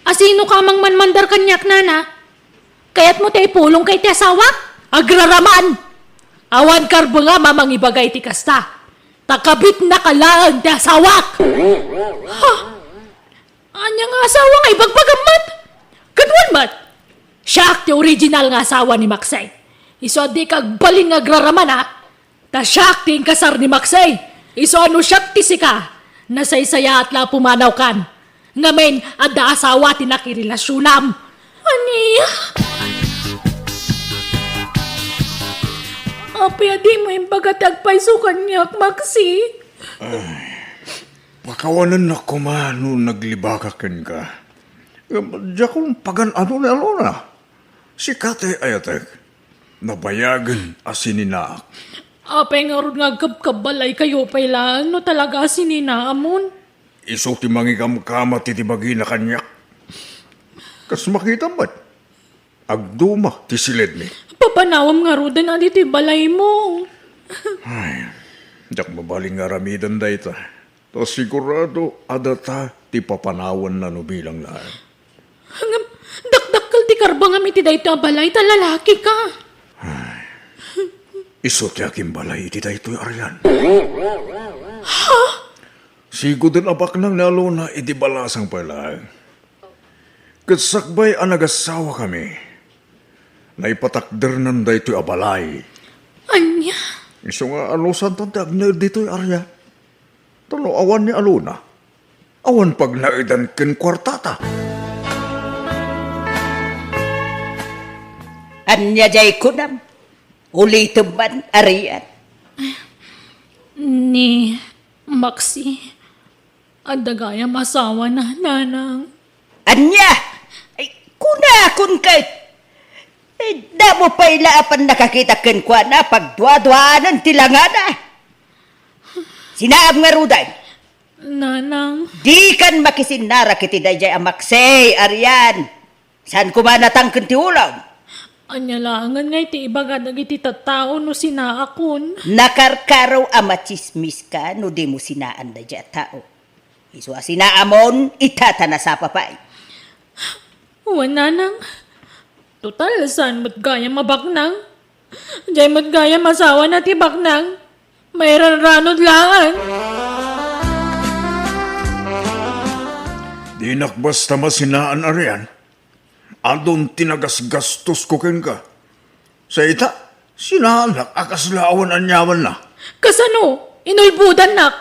asino ka mang manmandar kanyak nana? Kaya't mo tayo pulong kay ti asawa? Agraraman. Awan karbo nga mamang ibagay ti kasta. Takabit na kalaan ti asawa. Ha? Anya nga asawa nga ibagbagamat. Kadwan mat. Siya ti original nga asawa ni Maxay. Iso di kag balin nga agraraman ha. Ta siya ti kasar ni Maxay. Iso ano siya ti sika. Nasaysaya at la pumanaw kan. Ngamen adda asawa ti nakirelasyonam. Aniya? Apya di mo yung bagatagpay sukan niya, Maxi. Pakawanan na kumano naglibakakan ka. Diya kong pagan ano na alona. Si Kate Ayatek, nabayagan asininaak. Apay nga ron nga kabkabalay kayo pala. Ano talaga sininaamon? Iso ti mangikam-kama titibagi na kanya. Kas makita ba't? Agduma ti silid ni. Papanawam nga ron na dito balay mo. Diyak mabaling nga ramidan da ita. To sigurado adata ti papanawan na no bilang laan. Dakdakkel ti karbang amiti dayto balay ta lalaki ka. Iso ti aking balay iti daytoy aryan. Sigo din abak nang naluna iti balasang pala. Katsakbay ang nagasawa kami. Naipatakder nan daytoy abalay. Anya? Iso nga alusan to dagner dito'y arya. Talo awan ni aluna. Awan pag naidan ken kwartata. Anya jay kunam. Ulitin man, arian. Ni Maxi. Adagayam asawa na nanang. Anya! Ay, kuna kun kay. Eh, damo pa ilaapan nakakita ken kwa na pagdwa-dwaanan tilangana. Sinaab nga ruday. Nanang. Di kan makisinara kiti dayjay amaksay, arian. San kumanatang kenti ulam? Anyalangan nga iti ibaga dagiti tattao no sinaakon. Nakarkaraw amachismis ka no di mo sinaan da dya tao. Iswa sinaamon, itatana sa papay. Nanang. Total, saan mo't gaya mabaknang? Diyay mo't gaya masawa na ti baknang. Mayroon ranod lang. Di nakbasta masinaan aryan. Adon tinagas-gastos ko ken ka. Sa ita, sinahanak akaslaawan anyawan na. Kasano? Inulbudan nak.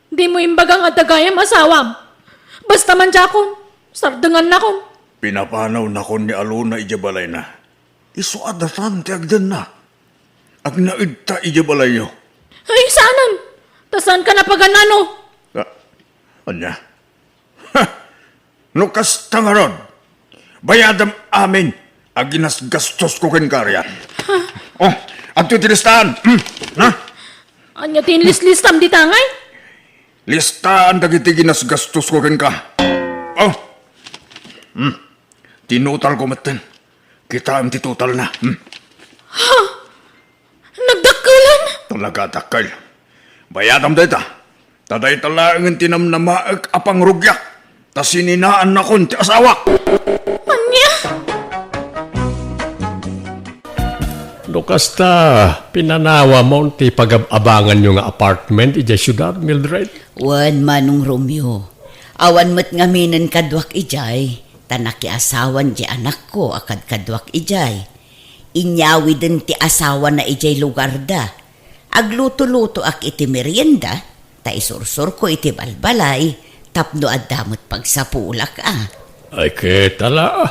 Di mo imbagang atagayam asawam. Basta man jakon. Sardangan na kon. Pinapanaw na kon ni aluna ijabalay na. Iso adatan ti agdan na. Ag naidta ijabalay nyo. Ay, saanan? Tasan ka na paganano? Anya? Ha! Nukas tangaron. Bayadam amin. Aginas gastos ko ken karyan. Oh, at ito listahan. Na? Anya tinlis-listam di tangay? Listahan dagiti ginas gastos ko ken ka. Oh. Tinutal ko maten. Kita ang titutal na. Nagdakalan? Talaga takal. Bayadam data. Taday talaang tinam na maag apang rugyak. Tas sininaan na kon ti asawa. Anya? Kasta pinanawa mo ti pag-abangan nyo nga apartment ija syudad, Mildred? Wan manong Romeo. Awan mo't ngaminan kadwak ijay. Tanaki asawan di anak ko akad kadwak ijay. Inyawi din ti asawa na ijay lugar da. Agluto-luto ak iti merienda. Ta isursur ko iti balbalay. Tapno adamot pagsapulak Ay ketala,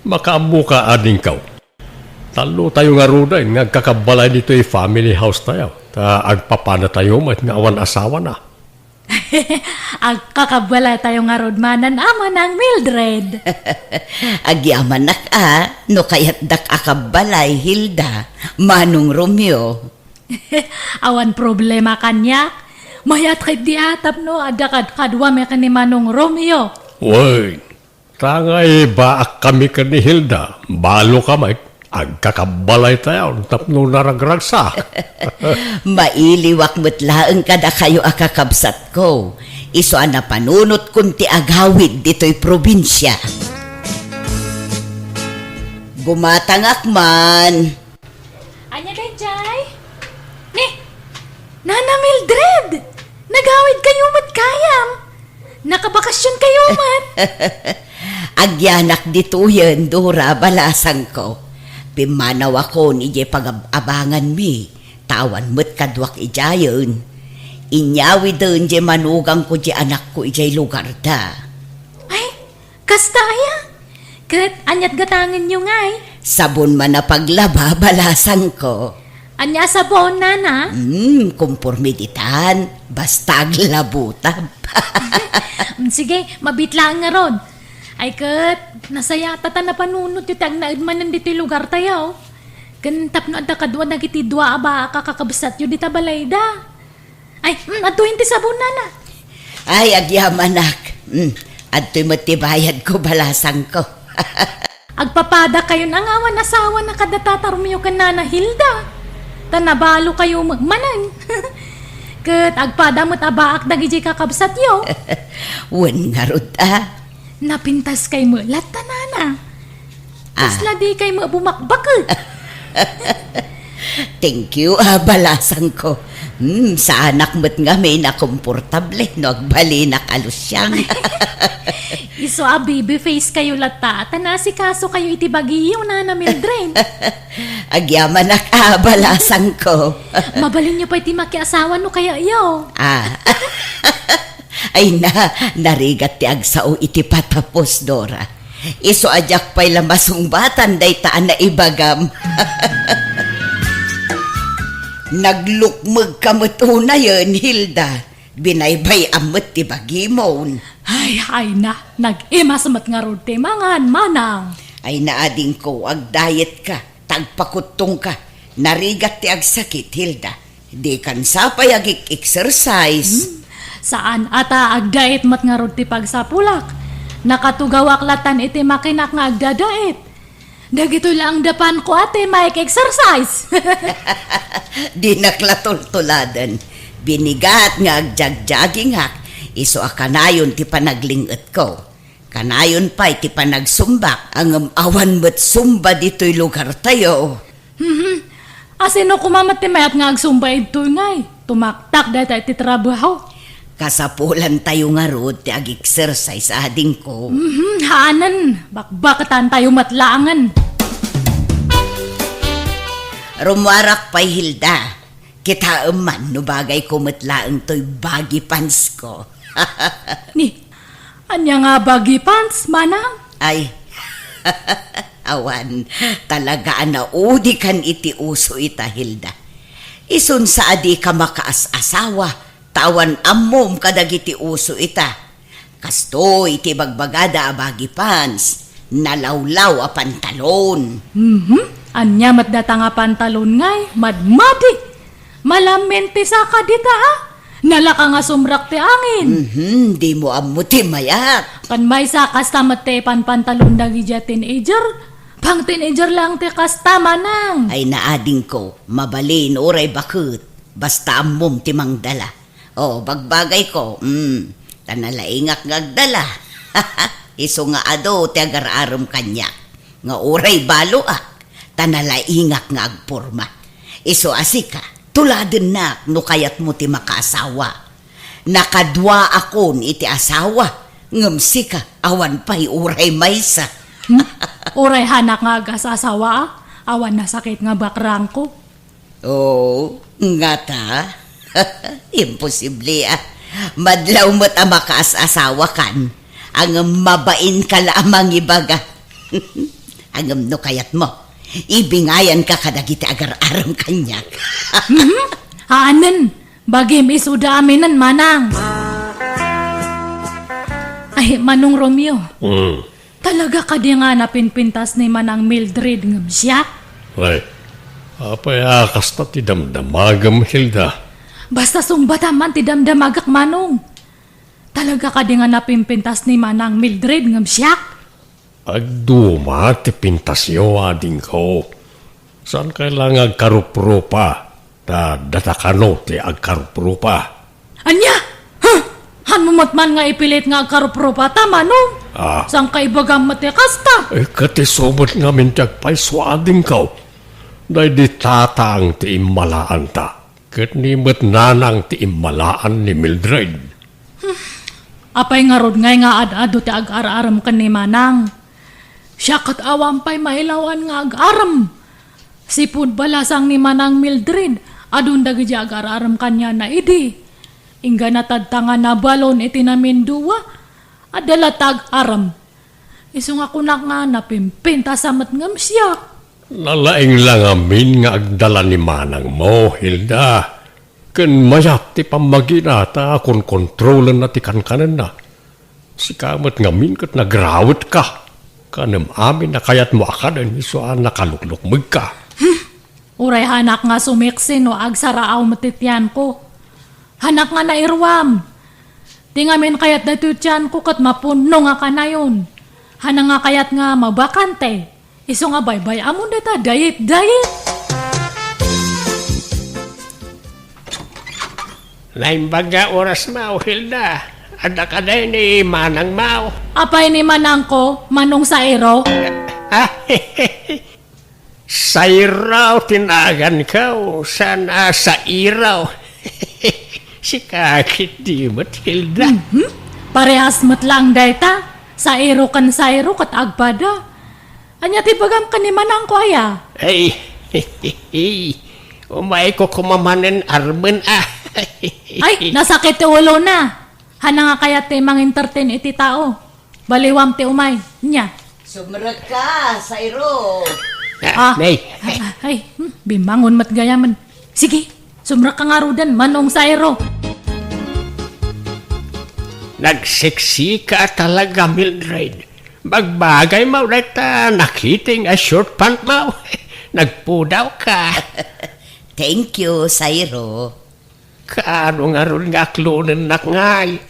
makaamu ka ading kaw. Talo tayo nga ruday, nagkakabalay dito family house tayo. Ta agpapana tayo, mat nga awan asawa na. Agkakabala tayo nga rodmanan ama ng Mildred. Agyaman nak no kayat dak akabalay Hilda, manong Romeo. Awan problema kanya. Mayat kay di atap no, adakad kadwa me ni manong Romeo. Woy, tangay baak kami ka ni Hilda, balo kamay. Agkakabalay tayo, tapno naragragsa. Mailiwak mo't laeng kada kayo akakabsat ko. Iso na panunot kunti agawid dito'y probinsya. Bumatangak man. Anya Jay? Ni, Nana Mildred! Nagawid kayo mat kayam. Nakabakasyon kayo man. Agyanak dito yan, Dora, balasang ko. Pimanaw ako ni Ije pag-abangan mi. Tawan mo't kadwak ijayon. Inyawi doon je manugang ko je anak ko ijay lugar da. Ay, kasta aya. Kat anyat gatangan nyo ngay. Sabon man na paglaba, balasang ko. Anya sabon, Nana? Kumpurmiditan. Basta aglabutab. Sige, mabitlaan nga ron. Ay kat, nasaya tata na panunod yung tag naidmanan dito yung lugar tayo. Gantap no adda kadwa nagiti dua aba kakakabsat yung dita balayda. Ay, ato hindi sabon na. Ay, agyamanak. Adto'y matibayad ko balasang ko. Agpapada kayo ng awan asawa na kadatatarmiyo ka na Hilda. Tanabalo kayo magmanan. Kat agpada mo't abaak dagiji kakabsat yo. Wan nga rod Napintas kay mo latanana. Kasla di kay mo bumakbakot. Thank you, balasang ko. Sa anak mo't nga may nakomportable, no agbali nakalusyang. Iso a baby face kayo lata. Tanasi kaso kayo itibagiyo na Mildred. Agyaman balasang ko. Mabalin niyo pa iti makiasawa no kaya yo. Ay narigat ti agsao iti patapos, Dora. Iso ajak pa'y lamasong batan day taan na ibagam. Naglukmag kamot una yun, Hilda. Binaybay amot ti bagimon. Ay na, nag-imasamat nga rod ti mangan manang. Ay naading ko, ag-diet ka, tagpakutong ka. Narigat ti agsakit, Hilda. Di kan sapay ag-exercise. Saan ata agdait mat nga rod ti pagsapulak. Nakatugawak latan iti makinak nga agdadait. Dagito lang dapan ko ate maik exercise. Di naklatultuladan. Binigat nga agjag-jogging hak. Iso kanayon ti panaglingot ko. Kanayon pa ti panagsumbak. Ang awan mo't sumba dito'y lugar tayo. Asino kumamat ti mayat nga agsumba ito ngay. Tumaktak dahil ti trabaho. Kasapulan tayo nga rod ti ag-exercise ading ko. Haanan, bakbakatan tayo matlaangan. Rumwarak pa'y Hilda. Kita man no bagay ko matlaang to'y baggy pants ko. Ni, anya nga bagi pants, manang? Ay, awan, talaga na udi kan iti uso ita, Hilda. Isun sa adi ka makaas-asawa, tawan ammom kadagiti uso ita. Kasto iti bagbagada a bagi pants, nalawlaw a pantalon. Anya matdata nga pantalon ngay, madmadi. Malamenti sa kadita Nalaka nga sumrak ti angin. Di mo amuti mayat. Kan may sa kastamat te pantalon dagiti teenager. Pang teenager lang ti kastama nang. Ay naading ko, mabalin oray bakit. Basta ammom ti mangdala. O, bagbagay ko, tanalaingak ngagdala. Iso nga ado ti agar-arom kanya. Nga oray balo tanalaingak nga agporma. Iso asika, tuladin na no kayat mo ti makaasawa. Nakadwa akon iti asawa. Ngamsika, awan pa'y uray maysa. Uray hanak nga agasasawa awan na sakit nga bakrang ko. Oo, nga ta. Imposible Madlaw mo't makaasawa kan. Ang mabain ka lamang ibaga. Ang no kayat mo. Ibingayan ka kadagiti agar-aram kanyak. Haanan, bagim isuda aminan manang. Ay, Manong Romeo. Talaga ka di nga napinpintas ni Manang Mildred ngam siya? Ay, apay akas na ti damdamagam, Hilda. Basta sumbata man ti damdamagak Manong. Talaga ka di nga napimpintas ni Manang Mildred ngam siya? Agduma ti pintasyo ading ko. Saan kailangan agkaruprupa? Datakano ti agkaruprupa. Anya? Hanumot man nga ipilit nga agkarupropa ta Manong? Saan ka ibagam matikasta? Katisomot nga mintiyag pa'y swading ko. Dahil di tataang ti imalaan ta. Kat nimot nanang ti imalaan ni Mildred. Apay nga rod ngay nga ad-ado ti ag-araram ka ni Manang. Siya kat awam pa'y mailawan nga ag-aram. Sipud balasang ni Manang Mildred, adun dagi di ag-araram kanya na idi. Ingga natadtangan na balon iti namin duwa, adala tag-aram. Iso nga kunak nga napimpinta samat ngam siya. Nalaing lang amin nga agdala ni Manang mo, Hilda. Ken mayat ti pamaginata akon kontrolan na ti kankanan na. Si kamot ngamin kat nagrawat ka. Kanam amin na kayat mo akadan isuan nakaluklukmag ka. Uray hanak nga sumiksin o agsaraaw matityan ko. Hanak nga nairwam. Di ngamin kayat datutyan ko kat mapuno nga ka na yun. Hanak nga kayat nga mabakante. Iso nga baybay amon data diet. Naimbaga oras mao, Hilda. Ada ka na ni Manang Mao. Apay ni manang ko, manong sa ero. Sa iraw tinagan ka o sana sa iraw. Si kakit di mo't, Hilda. Parehas mo't lang dayta. Sa ero kan sa ero kat agpada. Anya tibagam ka ni manang ko aya. Ay, umay ko kumamanin armen Ay, nasakit ti ulo na. Hana nga kaya ti mang entertain iti tao. Baliwam ti umay. Nya. Sumrat ka, Sairo. Nay, Ay, bimangon mat gayaman. Sige, sumrak ka nga rudan, manong sa ero. nagseksi ka talaga, Mildred. Magbagay mo reta, nakiting a short pant mo. Nagpudaw ka. Thank you, Sairo. Kaarong-aron nga klunan nak ngay.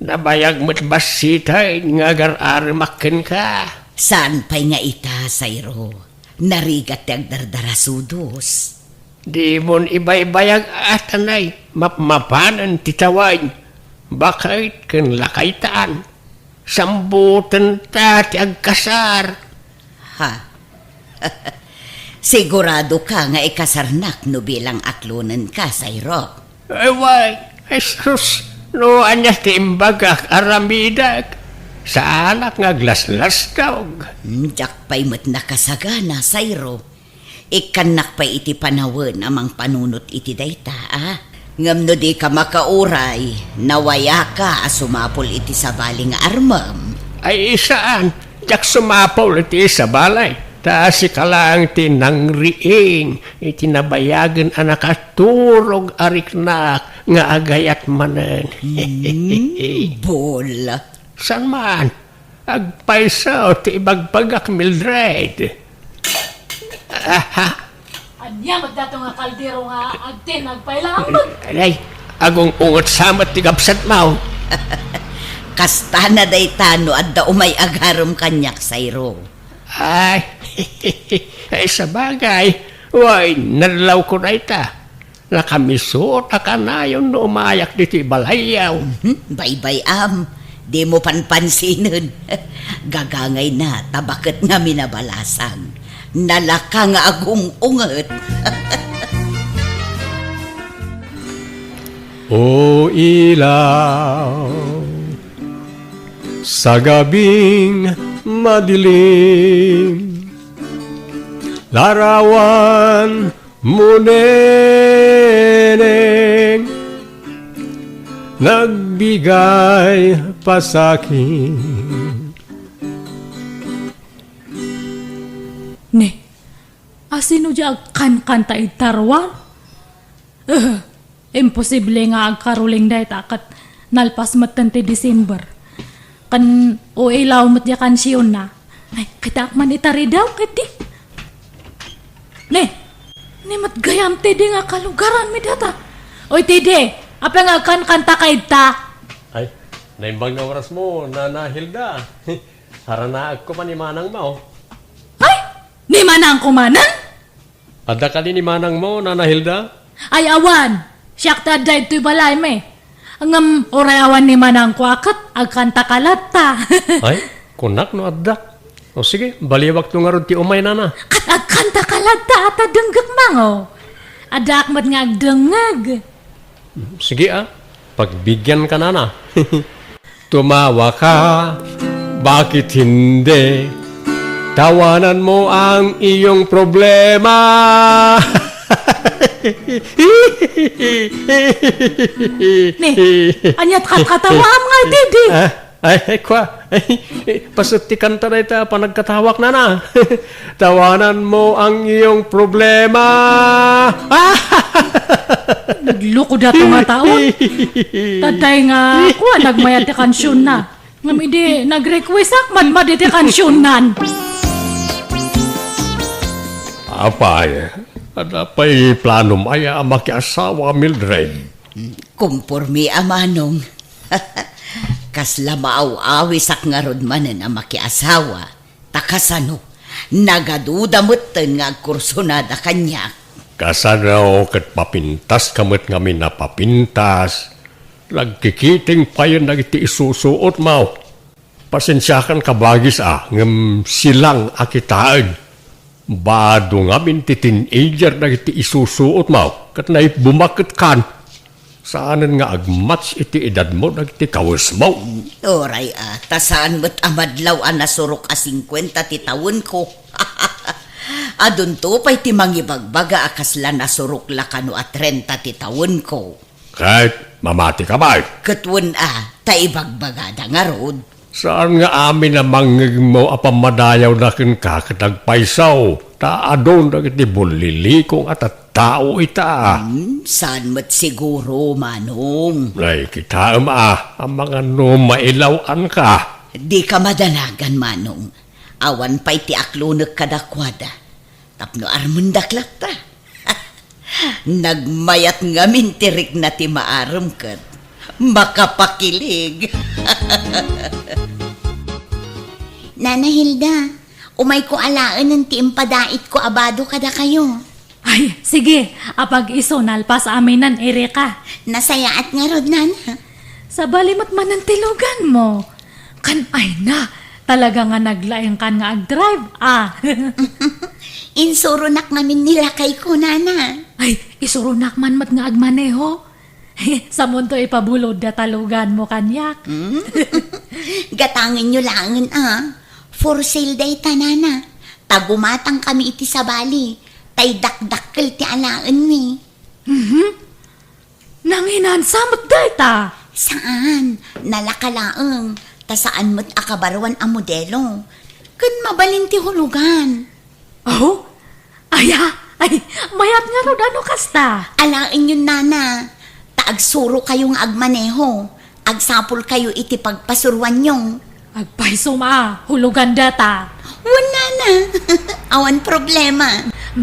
Nabayag mo't basitay nga gar-armakin ka. Saan pa'y nga ita, Sairo? Narigat yung dardarasudos. Di mon ibay-bayag atanay, mapmapanan titaway. Bakit kan lakaytaan? Sambutan ta ti agkasar. Ha? Sigurado ka nga ikasarnak no bilang aklunan ka, Sairo. Ay, why? Ay, sus. No, anyas ti imbagak aramidak. Sa anak nga glaslas daw. Jak pa'y mat nakasagana, Sairo. Ikanak pa'y iti panawin amang panunot iti dayta, ah? Ngam no di ka makauray, nawaya ka sumapol iti sabaling armam. Ay, isaan? Jak sumapol iti sa balay. Taas ikalang tinangriing, itinabayagan anak at turog ariknak nga agayat manan. Bola. San man? Agpaisaw ti ibagbagak, Mildred. Anya, magdato nga kaldero nga agtin, nagpailang mo. Alay, agong ungot samat ti gapsat mau. Kasta na daytano at da umay agarom kanyak, Sairo. Ay, ay sa bagay, way, nalaw ko na ita. Nakamisot ka na yung umayak dito balayaw. Bye-bye, Di mo panpansinin. Gagangay na, tabakat nga minabalasang. Nalaka nga agong unget. O ilaw, sa gabing madilim, larawan mo neneng, nagbigay pa sa'kin. Ne, asino di agkan-kanta itarwan? Imposible nga agkaruling dahi takat nalpas matante December. Kan o ilaw mat ya kan siyon na. Ay, kita man itari daw, kiti. Ne, mat gayam tede nga kalugaran mi data. Oy, tede, apa nga kan-kanta ka ita? Ay, naimbang na oras mo, Nana Hilda. Haranaag ko pa ni Manang mo. Ay, ni manang kumanan? Ada ka din ni Manang mo, Nana Hilda? Ay, awan. Siyak ta dahil to'y balay me. Ang oray awan ni manang kuakat, agkanta kalata. Ay, kunak no adda. O sige, baliwag to nga ron ti umay, Nana. Kat agkanta kalata at adenggak mango. Ada akmat nga agdengag. Sige pagbigyan ka, Nana. Tumawa ka, bakit hindi? Tawanan mo ang iyong problema. Ni, anyat katawam nga didi. Ay, kwa. Pasuti kanta na ita, panagkatawak, Nana. Tawanan mo ang iyong problema. Nagloko dato nga taon. Taday nga ako, nagmayat ti kansyon na. Ngam idi nag-request akman maditi kansyonan. Apay, ada pa'y plano maya makiasawa Mildred. Kumpurmi amanong. Kasla maaw-awi sak nga rod manen ang makiasawa. Takasano, nagadudamot nga kursunada kanya. Kasano kat papintas kamot nga napapintas. Nagkikiting pa yun nagiti isusuot mo. Pasensyakan ka bagis ngam silang akitaan. Bado nga minti teenager nagiti isusuot mo. Kat na bumakit kan. Saanan nga agmats iti edad mo nagiti kawas mo. Oray tasaan mo't amadlaw nasurok 50 ti taon ko. Adun to pa'y ti mangibagbaga akasla nasurok la kano 30 ti taon ko. Kahit mamati ka ba? Katwan taibagbagada nga rod. Saan nga amin na mangig mo apamadayaw na kin kakatagpaisaw? Taadon na kiti bulilikong at tao ita. Saan mo't siguro, Manong? Ay, kita ang mga mailawan ka. Di ka madanagan, Manong. Awan pa'y ti aklunag kadakwada. Tapno armundaklak ta. Nagmayat nga mintirik na ti maaram kat. Makapakilig. Nana Hilda, umay ko alaan ng tiimpadait ko abado kada kayo. Ay, sige, apag isonal pa sa aminan Erika. Nasayaat nga rod, Nana. Sa balimot man ang tilugan mo. Kan ay na, talaga nga naglaeng kan nga ag-drive, Insurunak namin nila kay ko, Nana. Ay, isurunak man mat nga agmaneho. Sa mundo ipabulod na talugan mo kanyak. Gatangin nyo langan, For sale day ta, Nana. Tagumatang kami iti sa bali. Tay dakdakkel ti alaan mi. Nanginansamot data. Saan? Nalakalaang. Ta saan mo't akabarwan ang modelo. Kan mabalin ti hulugan. Oh? Ay, mayat nga ro ano kasta. Alain yun, Nana. Taagsuro kayong agmaneho. Agsapol kayo iti pagpasuruan nyong. Agpaiso hulugan data. Wala na. Awan problema.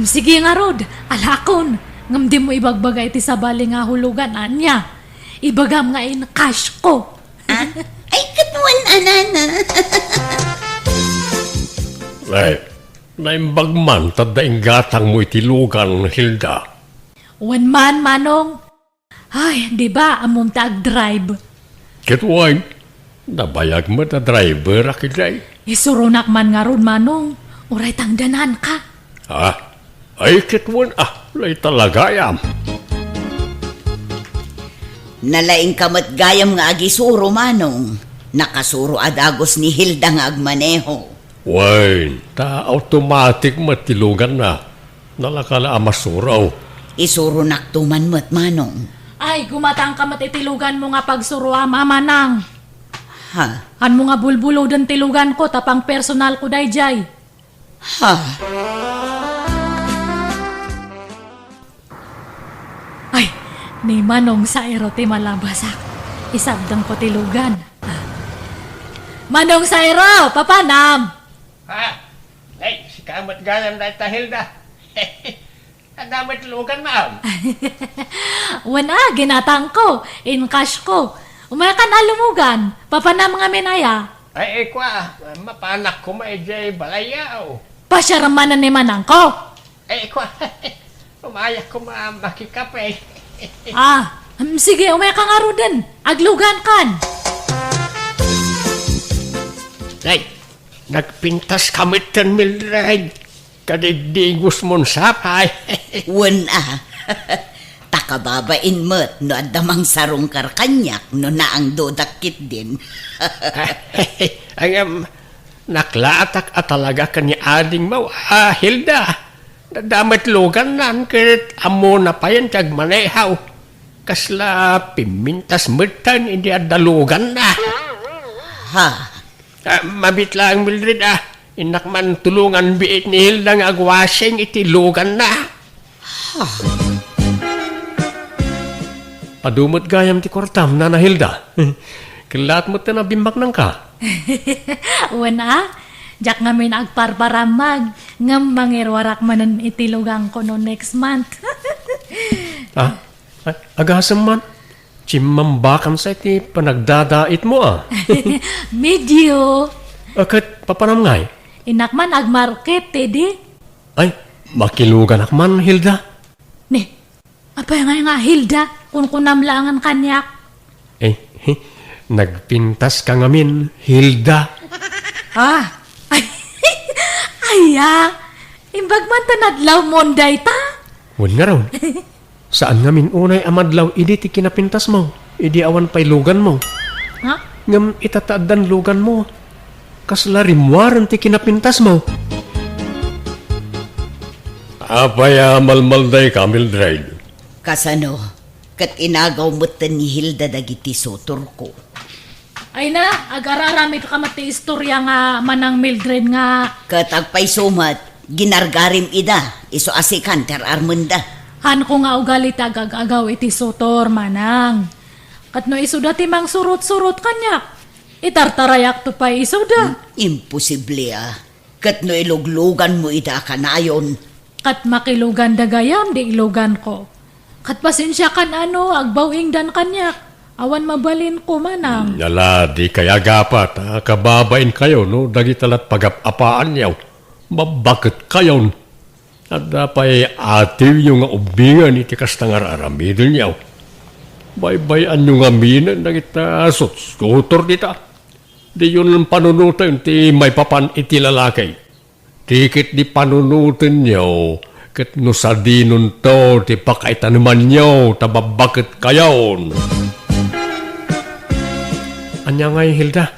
Sige nga rod, alakon. Ngam di mo ibagbaga iti sabali nga hulugan anya. Ibagam nga in cash ko. Ay, katwan, Nana. Ay, naimbag man tadaing gatang mo itilugan, Hilda. Wan man, Manong. Ay, di ba amon tag-drive? Kitway, nabayag mo na driver akiday. Isurunak man nga ron, Manong. Uray tangdanan ka. Ay kitwan lay talaga yam. Nalaing kamat gayam nga agisuro, Manong. Nakasuro adagos ni Hilda nga agmaneho. Wain, automatic matilugan na. Nalakala amasuraw. Isuro naktuman mo't, Manong. Ay, gumatang ka matitilugan mo nga pagsuruha, Manang. Ha? Han mo nga bulbulo den tilugan ko, tapang personal ko dayjay. Ha? Ay, ni Manong sa erote malabasak. Isabdang ko tilugan. Manong sa ero, papanam! Ay, si kamat galam na ita, Hilda. Ang damay tilugan, ma'am. Wana, ginatang ko, in cash ko. Umayakan alumugan, papanam nga minaya. Ay, mapanak ko maijay balayaw. Pasyaramanan ni Manang ko. Ay, umayak ko makikape. Sige, umaya ka nga ro din. Aglugan kan. Ay, nagpintas kamit kan Mildred. Kadigdigos mong sapay. Wan takababain mo't no adamang sarong karkanyak no naang dodakit din. Ang naklaatak at talaga kanya ading mo, Hilda. Nadamat lugan nan kahit amo na pa yan kag manehaw. Kasla pimintas mertan hindi adalugan na. Ha? Mabit lang Mildred inak man tulungan biit ni Hilda nga agwasing itilugan na. Padumot gayam ti kortam na Hilda. Kilat mo na bimbak nang ka. Wana, jak ngamin agparparamag, ngam mangirwarak manan itilugang ko no next month. Agasam man. Chimambakan sa iti panagdadait mo Medyo. Akat papanam ngay. Inakman agmarket, Teddy. Ay, makilugan akman, Hilda. Ni, apa nga Hilda, kung kunamlangan kanyak. Nagpintas ka ngamin, Hilda. Ay, aya, imbag man tanadlaw monday ta. Wan nga raw. Saan ngamin unay amadlaw, idi ti kinapintas mo. Idi awan pa'y lugan mo. Ha? Ngam itataadan lugan mo. Kasla rimwaran ti kinapintas mo. Apaya malmalday ka, Mildred. Kasano, kat inagaw mo ni Hilda dagiti sotor ko. Ay na, agararami ka mati istorya nga manang Mildred nga. Kat agpay sumat, ginargarim ida, iso asikan ter armenda. Han ko nga ugali tagag-agaw iti sotor manang. Kat no isuda ti mang surot-surot kanyak. Itartarayak to pa isuda. Imposible Kat no iluglugan mo ida kanayon. Kat makilugan dagayam di ilugan ko. Kat pasensya kan agbawing dan kanyak. Awan mabalin ko manang. Yala, di kaya gapat. Kababain kayo, no? Dagitalat pagapapaan yaw. Babakit kayo. At dapay ativ yung nga ubingan iti kastangar aramidin yaw. Baybayan yung aminan na kita sutor dita. Di yun ang panunutan ti may papan iti lalakay. Tikit di panunutan yaw. Kat no sardinon to, ti pakaitanuman yaw, tababakit kayon. Anya ngay, Hilda.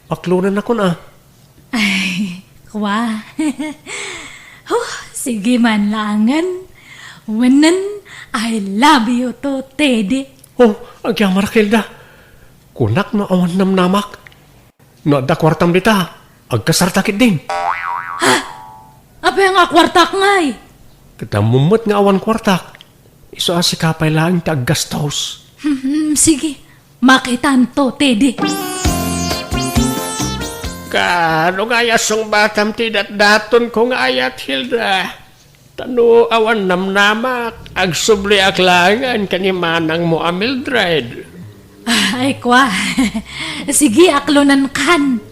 Paklunan ako na. Ay, kwa. Sige man langan. Wanan, I love you to, Teddy. Agyamar, Hilda. Kunak no awan namnamak. No da kwartam dita. Agkasartakit din. Apa yang kwartak ngay? Katamumot nga awan kwartak. Iso asikapay lang ti aggastos. Sige, makitan to, Teddy. Kano nga yasong batam ti daton ko nga ayat, Hilda. Tano awan namnamak, agsubli aklangan kanimanang mo Mildred. Ay, kwa. Sige, aklonan kan.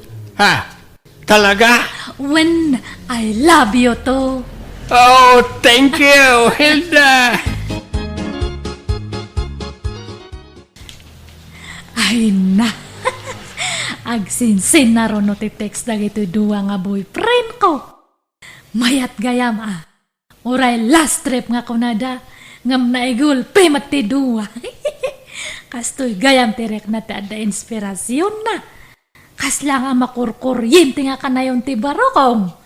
Talaga? When I love you to. Oh, thank you, Hilda. Ay na. Agsinsin na ron no ti text na ito duwa nga boyfriend ko. Mayat gayam Uray last trip nga kunada. Ngam na igulpe mati duwa. Kastoy gayam tirek na ti ada inspirasyon na. Kasla nga makurkuryente nga kanayon ti barokong.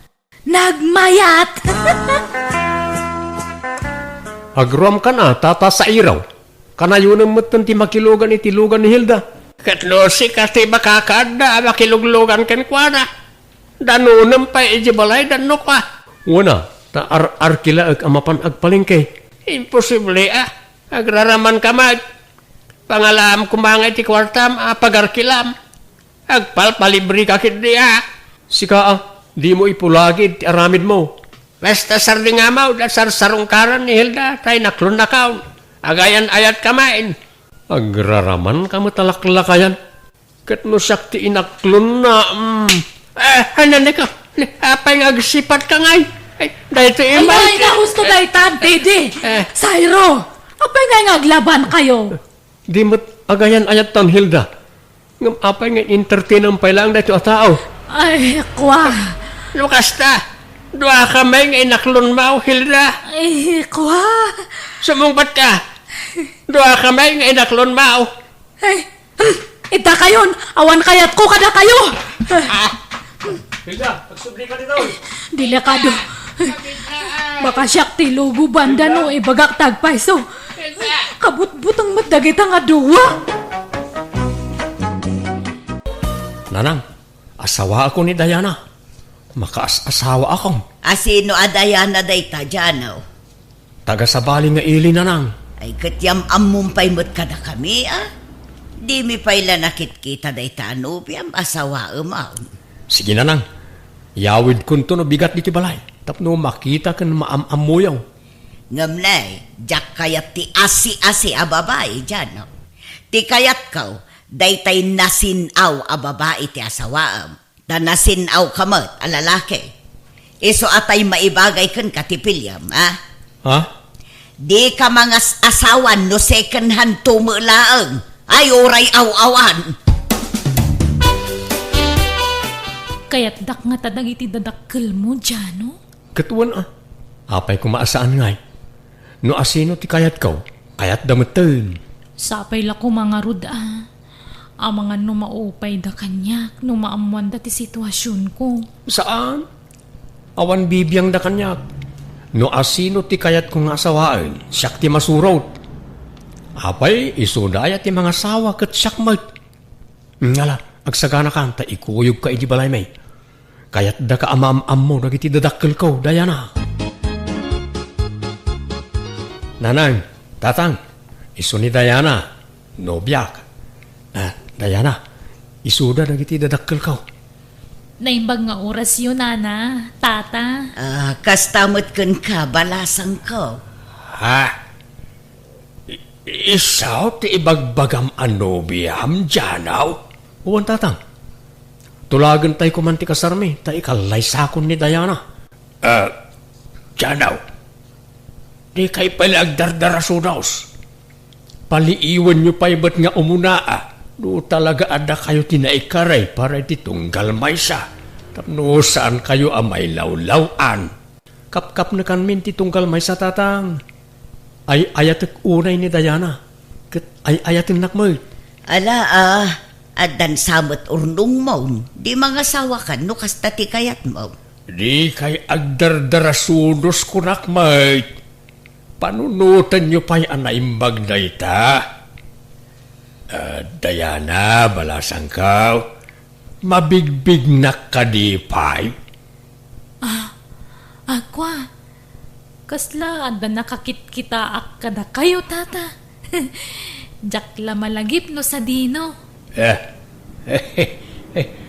Nagmayat! Agrom ka na, tata sa iraw. Kanayunan mo't ti makilugan iti lugan ni Hilda. Katlo si kasi makakada, makiluglugan kan kwa na. Danunam pa ijibalay, dano ka. Una, ta arkila ag amapan agpalingkay. Imposible Agraraman ka mag. Pangalam kumangay ti kwartam, pagarkilam. Agpalpalibri ka kindi Sika di mo ipulagid ti aramid mo. Basta sarding amaw, sarsarong karan ni Hilda, tayo naklon na kaon. Agayan ayat kamain. Agraraman ka matalaklakayan. Kat mo sakti inaklon na. Hanan ka, apay agsipat ka ngay. Dahil ito Ay, gusto dahi tan, Teddy. Sairo, apay nga aglaban kayo. Di mo't agayan ayat tan Hilda. Ngam apay nga entertain ang pailang dito at tao. Ay, kwa. Lukas ta, dua kamay nga inaklon mo, Hilda. Ay, kwa. Sumungpat ka. Dua kamay nga inaklon mo. Ay, ita kayon. Awan kayat ko kada kayo. Hilda, pagsubli ka dito. Delikado. Baka siyak ti lugo banda no, bagak tagpaiso. Kabut-butang matdagit ang aduwa. Nanang, asawa ako ni Diana. Makaas-asawa akong. Asino adayana day ta dyan, Taga sabali nga ili nanang. Ay katyam amumpay mo't kada kami, Di mi payla nakit-kita day tanubiam asawa umaw. Sige nanang, yawid kun to no bigat dito balay. Tapno makita kan maam-amuyaw. Ngamnay, jak kayat ti asi-asi a babae dyan, no? Ti kayat kau, daytay nasinaw a babae ti asawaam. Da nasinaw kamat a lalaki. Iso atay maibagay kan katipilyam, ha? Ha? Di ka mga asawan no second hand tumulaang. Ay oray aw-awan. Kaya't dak nga tadag iti dadakkel mo dyan, no? Katuan apay kumaasaan ngay. No asino ti kayat kaw, kayat dameten. Sapay la ko mga ruda. Ang mga numaupay da kanyak, numaamuan da ti sitwasyon ko. Saan? Awan bibiyang da kanyak. No asino ti kayat kong asawaan, siyak ti masurot. Apay, isudaya ti mga sawa kat siyak mat. Ngala, agsagana ka, ta ikuyog ka iti balay may. Kayat da ka amam-am mo, nagiti dadakkel ko, Dayana. Nanang, tatang, iso ni Dayana, nobyak. Dayana, isuda nagiti dadakkel ko. Naimbag nga oras yun, nana, tata. Kastamot kun ka, balasang ko. Ha? Isaw ti ibagbagam anobiam, Janaw? Uwan tatang. Tulagan tayo kumanti kasarmi, tayo kalay sakon ni Dayana. Janaw, di kay pala agdardarasunaws. Paliiwan nyo pa iba't nga umunaa. No talaga ada kayo tinaikaray para iti tunggal may sa. Tapno saan kayo amay lawlawan. Kap-kap na kanmin ti tunggal may sa tatang. Ay ayatek unay ni Dayana. Kat ay ayatin nakmoy. Ala adan samot urnong mo. Di mga sawa ka, no kasta ti kayat mo. Di kay agdardarasunos ko nakmoy. Panunutan nyo pa'y anaimbag na ita. Dayana, balasang kaw. Mabigbig na kadipay. Agwa, kasla anda nakakit kita ak kada kayo, tata. Jakla malagip no sa dino.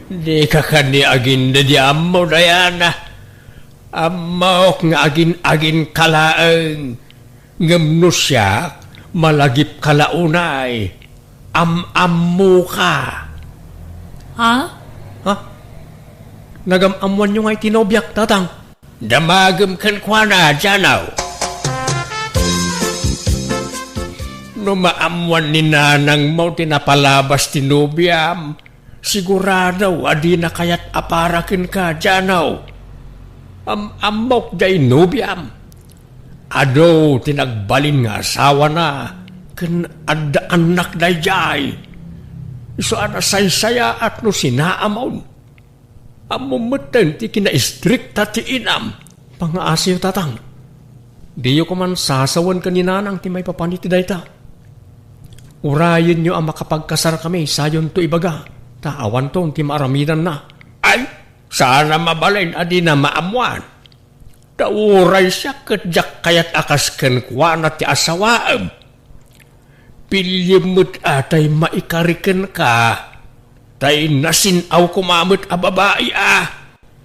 Di ka kani agin na di amo, Dayana. Amok nga agin kalaang. Ngamno siya, malagip kalaunay. Am-ammo ka. Ha? Ha? Nagam-amuan nyo nga'y tinobyak, tatang. Damagam kan kwa na, Janaw. No maamuan ni nanang mo tinapalabas tinobyam, sigurado adi na kayat aparakin ka, Janaw. Am-amok jay nobyam. Ado tinagbalin nga asawa na. Kan ada anak dayjay. Iso ana say-saya at no sinaamaw. Amumeten ti kina-istrikta ti inam. Pangaasiyo tatang. Diyo ko man sasawan kaninanang ti may papaniti dayta. Urayin nyo ang makapagkasar kami sayon to ibaga. Taawan to ti maaramidan na. Ay, sana mabalin adi na maamuan. Dauray siya kadyak kayat akas kenkwana ti asawaam. Pilyamot atay maikariken ka. Tay nasinaw kumamot a babae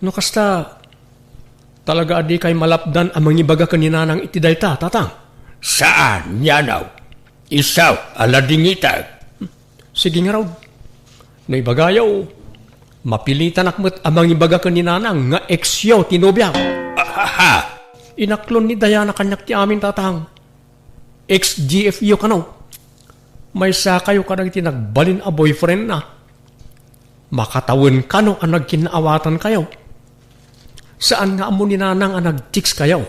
No kasta, talaga adi kay malapdan ang mangibaga kaninanang itidayta, tatang. Saan, Yanaw? Isaw, aladingitag. Sige nga raw. Naibagayaw, mapilitan akmat ang mangibaga kaninanang nga eksyo tinobyaw. Inaklon ni Dayana kanyak ti amin, tatang. Ex-GFU ka no. May sa kayo ka nagtinagbalin a boyfriend na. Makatawin ka no ang nagkinaawatan kayo. Saan nga amo ni nanang ang nag-chicks kayo?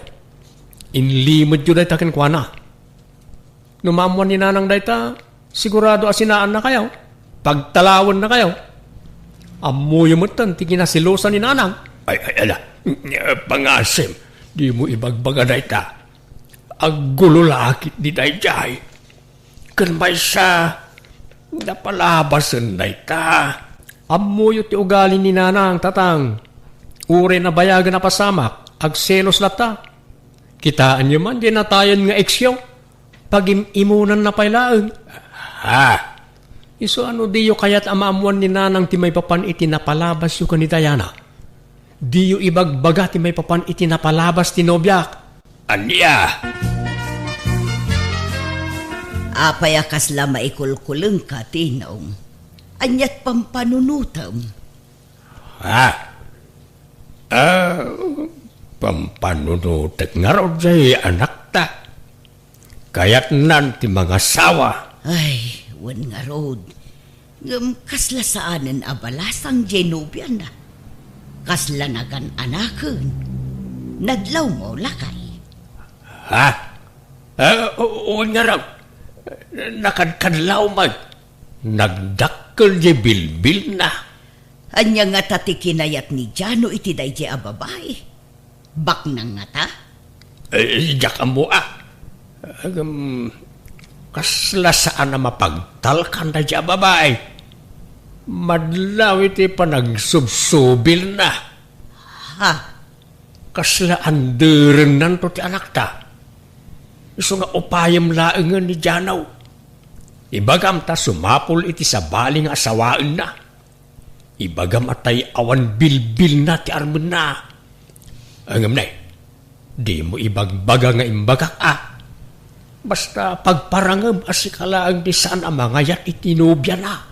Inlimod yun dahita kinkwana. Numamuan ni nanang dahita, sigurado asinaan na kayo. Pagtalawan na kayo. Amoy mo tan, tiginasilosan ni nanang. Ay, ala, pangasim, di mo ibagbaga dahita. Agululakit di dayjay. Kan may sa napalabasan na ita. Amuyo ti ugali ni nanang, tatang. Ure na bayagan na pasamak, agselos lata. Kitaan nyo man, di natayan nga eksyo. Pag-imunan na pailaan. Iso ano diyo kaya't amaamuan ni nanang ti may papan iti napalabas yu kan ni Diana? Diyo ibagbaga ti may papan iti napalabas ti nobyak. Anya! Apay akas la maikulkuleng ka, Tinong. Anyat pampanunutam. Pampanunutek nga raw jay anak ta. Kaya't nan ti mga sawa. Ay, wan nga rod. Kasla saanan abalasang Genubian na. Kasla nagan anaken. Nadlaw mo lakay. Oo nga raw. Nakadkadlaw mag. Nagdakkel di bilbil na. Anya nga tati kinayat ni Jano iti dayjay a babae. Bak nang nga ta? Diyak ang mua. Kasla saan na mapagtalkan na dya babae. Madlaw iti panagsubsubil na. Ha? Kasla andiren nan to ti anak ta. Iso nga upayam laengan ni Janaw. Ibagam ta sumapol iti sabaling asawaan na. Ibagam atay awan bilbil na ti armen na. Angam na, di mo ibagbaga nga imbagak Basta pagparangam asikalaang di saan ang mga yat itinubya na.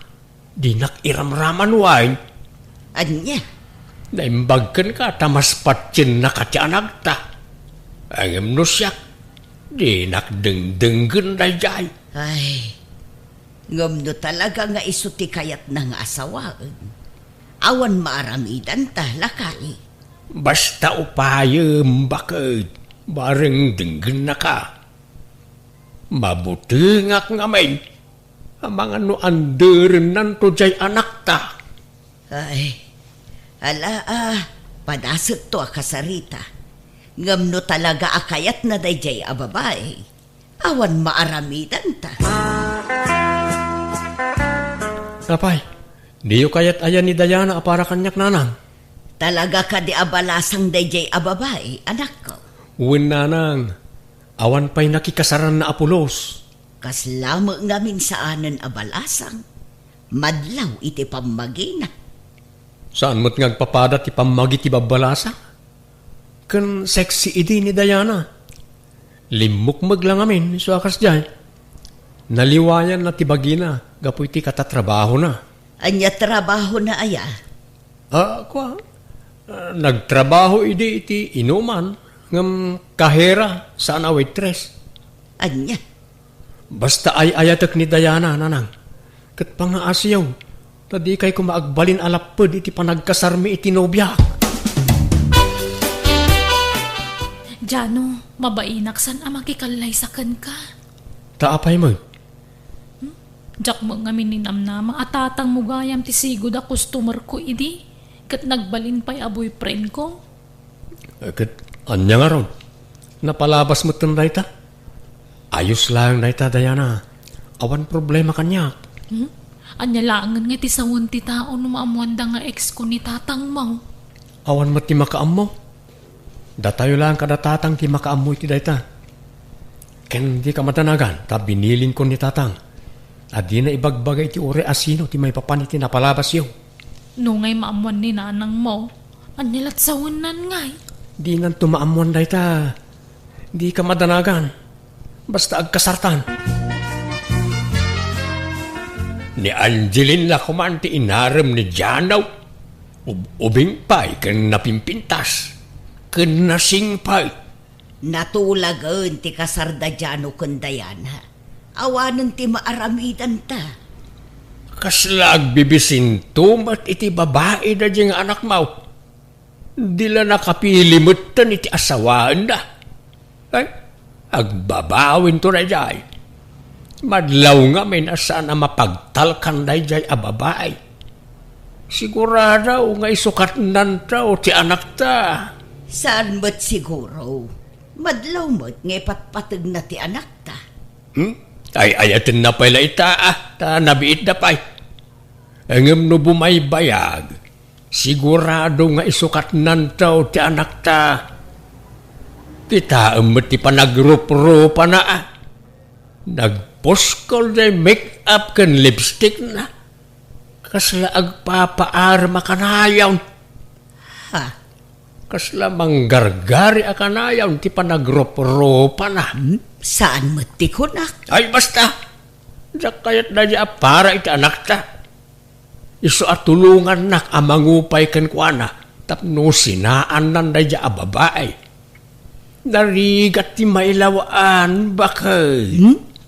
Di nakiramraman wine. Anya? Naimbagkan ka tamas patsin na katyanag ta. Angam no siya, di nakdengdenggan na jay. Ay, ngam no talaga nga isuti kayat ng asawaan. Awan maaramidan ta lakay. Basta upayam bakit bareng denggan na ka. Mabutingak nga may ang mga no anderen nanto jay anak ta. Ay, padasot to akasarita. Ngam no talaga akayat na dayjay a babae. Awan maaramidan ta. Napay, di yu kayat ayan ni Diana para kanyak nanang. Talaga ka di abalasang dayjay a babae, anak ko. Uwin nanang, awan pa'y nakikasaran na Apolos. Kaslamo ngamin saanan abalasang. Madlaw iti pamagina. Saan mo't ngagpapada ti pamagi ti babalasa? Kan sexy idi ni Diana. Limukmag lang amin, so akas dyan. Naliwayan na ti bagina, gapoy ti katatrabaho na. Anya trabaho na aya? Nagtrabaho idi iti inuman, ngam kahera saan a waitress. Anya? Basta ay ayatak ni Diana, nanang. Kat pangaasyaw, tadi kay kumaagbalin alapod iti panagkasarmi iti nobya. Jano, mabainak san makikalay sa kan ka. Taapay mo. Jak mo nga mininamnama at tatang mo gayam ti sigod a customer ko idi. Kat nagbalin pa'y a boyfriend ko. Kat anya nga ron. Napalabas mo itong naita. Ayos lang naita, Diana. Awan problema kanya. Anya langan nga ti sawon ti tao no maamuanda nga ex ko ni tatang mo. Awan mo ti makaam mo. Datayo lang kada tatang ti makaam mo iti dayta. Ken di ka matanagan, ta biniling ko ni tatang. Adi na ibagbagay ti ure asino ti may papan iti napalabas yo. Nungay maamuan ni nanang mo, anilat sawon nan ngay. Di nan tumaamuan dayta. Di ka madanagan. Basta agkasartan. Ni Angeline la kumanti inaram ni Janaw. Ubing pa'y kan napimpintas. Kan nasingpay. Natulagan ti kasarda Jano kun Diana. Awanan ti maaramidan ta. Kaslag bibisin tumat iti babae na diyang anak mo. Dila nakapilimutan iti asawaan na. Ay, agbabawin to na jay. Madlaw nga may nasa na mapagtalkan na jay a babae. Sigurado nga isukat nan tao ti anak ta. Saan mo't siguro? Madlaw mo't nga patpatag na ti anak ta. Ay ayatin na pala ita ta nabiit na pa'y. Angam no bumaybayag, sigurado nga isukat nan tao ti anak ta. Kita amat ti panagrup-rupa na agposkol day make-up kan lipstick na. Kasla agpapaarma kanayaw. Ha? Kasla manggargari a kanayaw ti panagropa-ropa na. Saan mo tikunak? Ay basta, diyak kayat na diya para iti anak ta. Iso at tulungan nak amangupay kan kuana, tapno sinaan nan na diya babae. Narigat ti mailawaan bakay.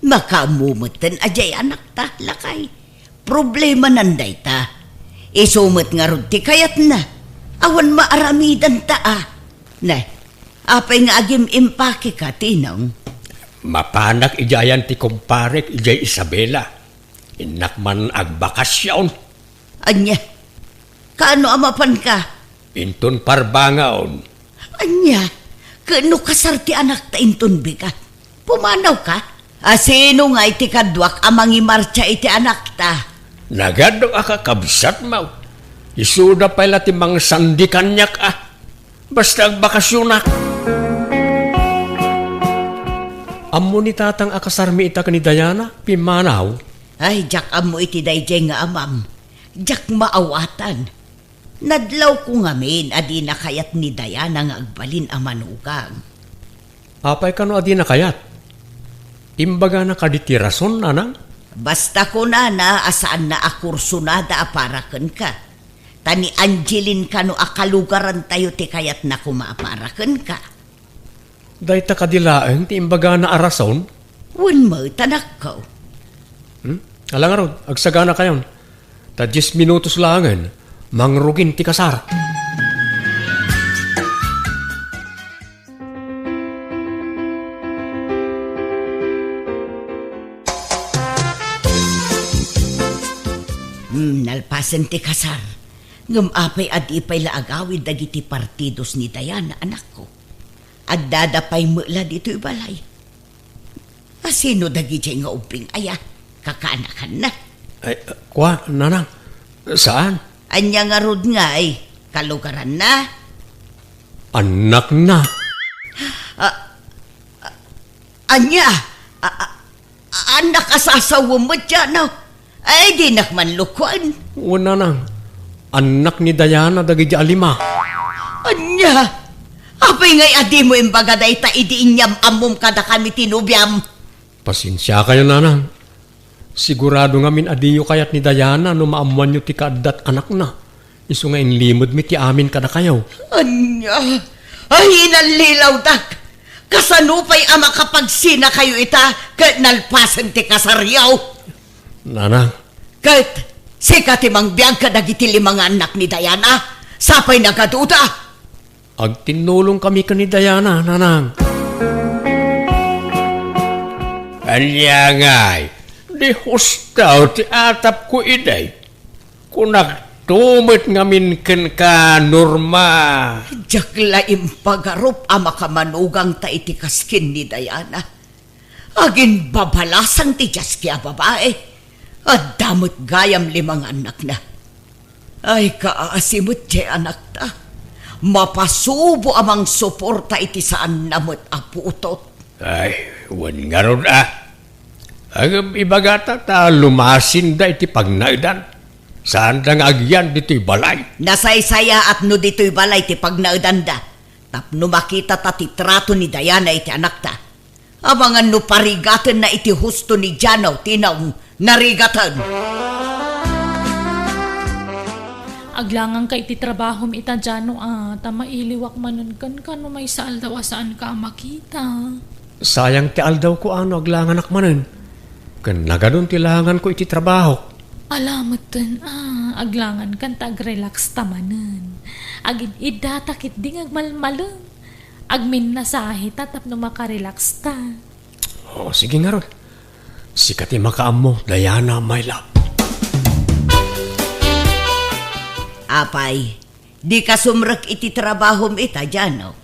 Makamumutan ajay anak ta, lakay. Problema nanday ta. Isumot nga rod ti kayat na. Awan maaramidan ta Nay, apay nga agim impake ka, tinong. Mapanak ijayan ti kumparek ijay Isabela. Inak man agbakasyon. Anya, kaano amapan ka? Inton parbangaon. Anya, kaano kasarti anak ta inton bigat? Pumanaw ka? Sino nga iti kadwak amang imarcha iti anak ta? Nagadong akakabsat mo. Isuda pala ti mga sandi kanyak Basta agbakasyonak. Amo ni tatang akasarmi ita ka ni Diana, pimanaw. Ay, jak amo iti dayjay nga amam. Jak maawatan. Nadlaw ko ngamin adi na kayat ni Diana nga agbalin ang manugang. Apay ka no adi na kayat? Imbaga na kaditirason, nanang? Basta ko na asaan na akursunada aparaken ka. Tani Angeline ka no akalugaran tayo ti kayat na kumaaparaken ka. Dahil ta kadilaeng ti imbaga na arason? Wan mo tanak ko. Alang arod, agsagana kayon. Ta 10 minutos langan, mangrugin ti kasar. Nalpasan ti kasar. Ngumapay adipay laagawid dagiti partidos ni Diana, anak ko. Addadapay mula dito ibalay. Asino dagiti nga uping aya, kakanakan na. Ay, kwa, nanang, saan? Anya nga rod nga ay, kalugaran na. Anak na. Anya, anak asasawa mo dyan, no? Ay, di nakman lukwan. Una nang, anak ni Diana dagiti alima. Anya, apay ngay adi mo imbaga da ita idiinyam amom kada kami tinubyam. Pasensya kayo, nanang. Sigurado nga min adiyo kayat ni Diana no maamuan nyo ti kaadat anak na. Isu nga inlimod mi ti amin kada kayo. Anya, ay inalilaw dak. Kasanupay ama kapag sina kayo ita, kahit nalpasan ti kasaryaw. Nanang, Kahit sikat imang biyag ka dagiti limang anak ni Diana, sapay nagaduda. agtinulong kami ka ni Diana, nanang. Anya ngay, di hustaw ti atap ko iday. Kunak tumit ngamin ken ka Norma. Jagla impagarup ama kamanugang ta iti kaskin ni Diana. Agin babalasang ti Jaski a babae. At damot gayam limang anak na. Ay kaasimot ti anak ta. Mapasubo amang suporta iti saan namot aputot. Ay, wan nga ron Ang ibagata ta lumasin da iti pagnaidan. Saan da nga agyan dito'y balay? Nasaysaya at no dito'y balay ti pagnaudanda. Tapno makita ta ti trato ni Diana iti anak ta. Abangan no parigatan na iti husto ni Janaw tinaw narigatan. Aglangan ka iti trabaho mi ita dyan tama iliwak manon kan no may saal daw saan ka makita. Sayang ti aldaw ko aglangan akmanen. Kan nagadon ti langan ko iti trabaho. Alamat din, aglangan kan tag-relax tamanan. Agin idatakit ding agmalmalang. Agmin na sahi tatap no makarelax ta. Oh, sige nga ron. Sikati makaam mo, Diana, my love. Apay, di ka sumrek iti trabahom ita dyan, no?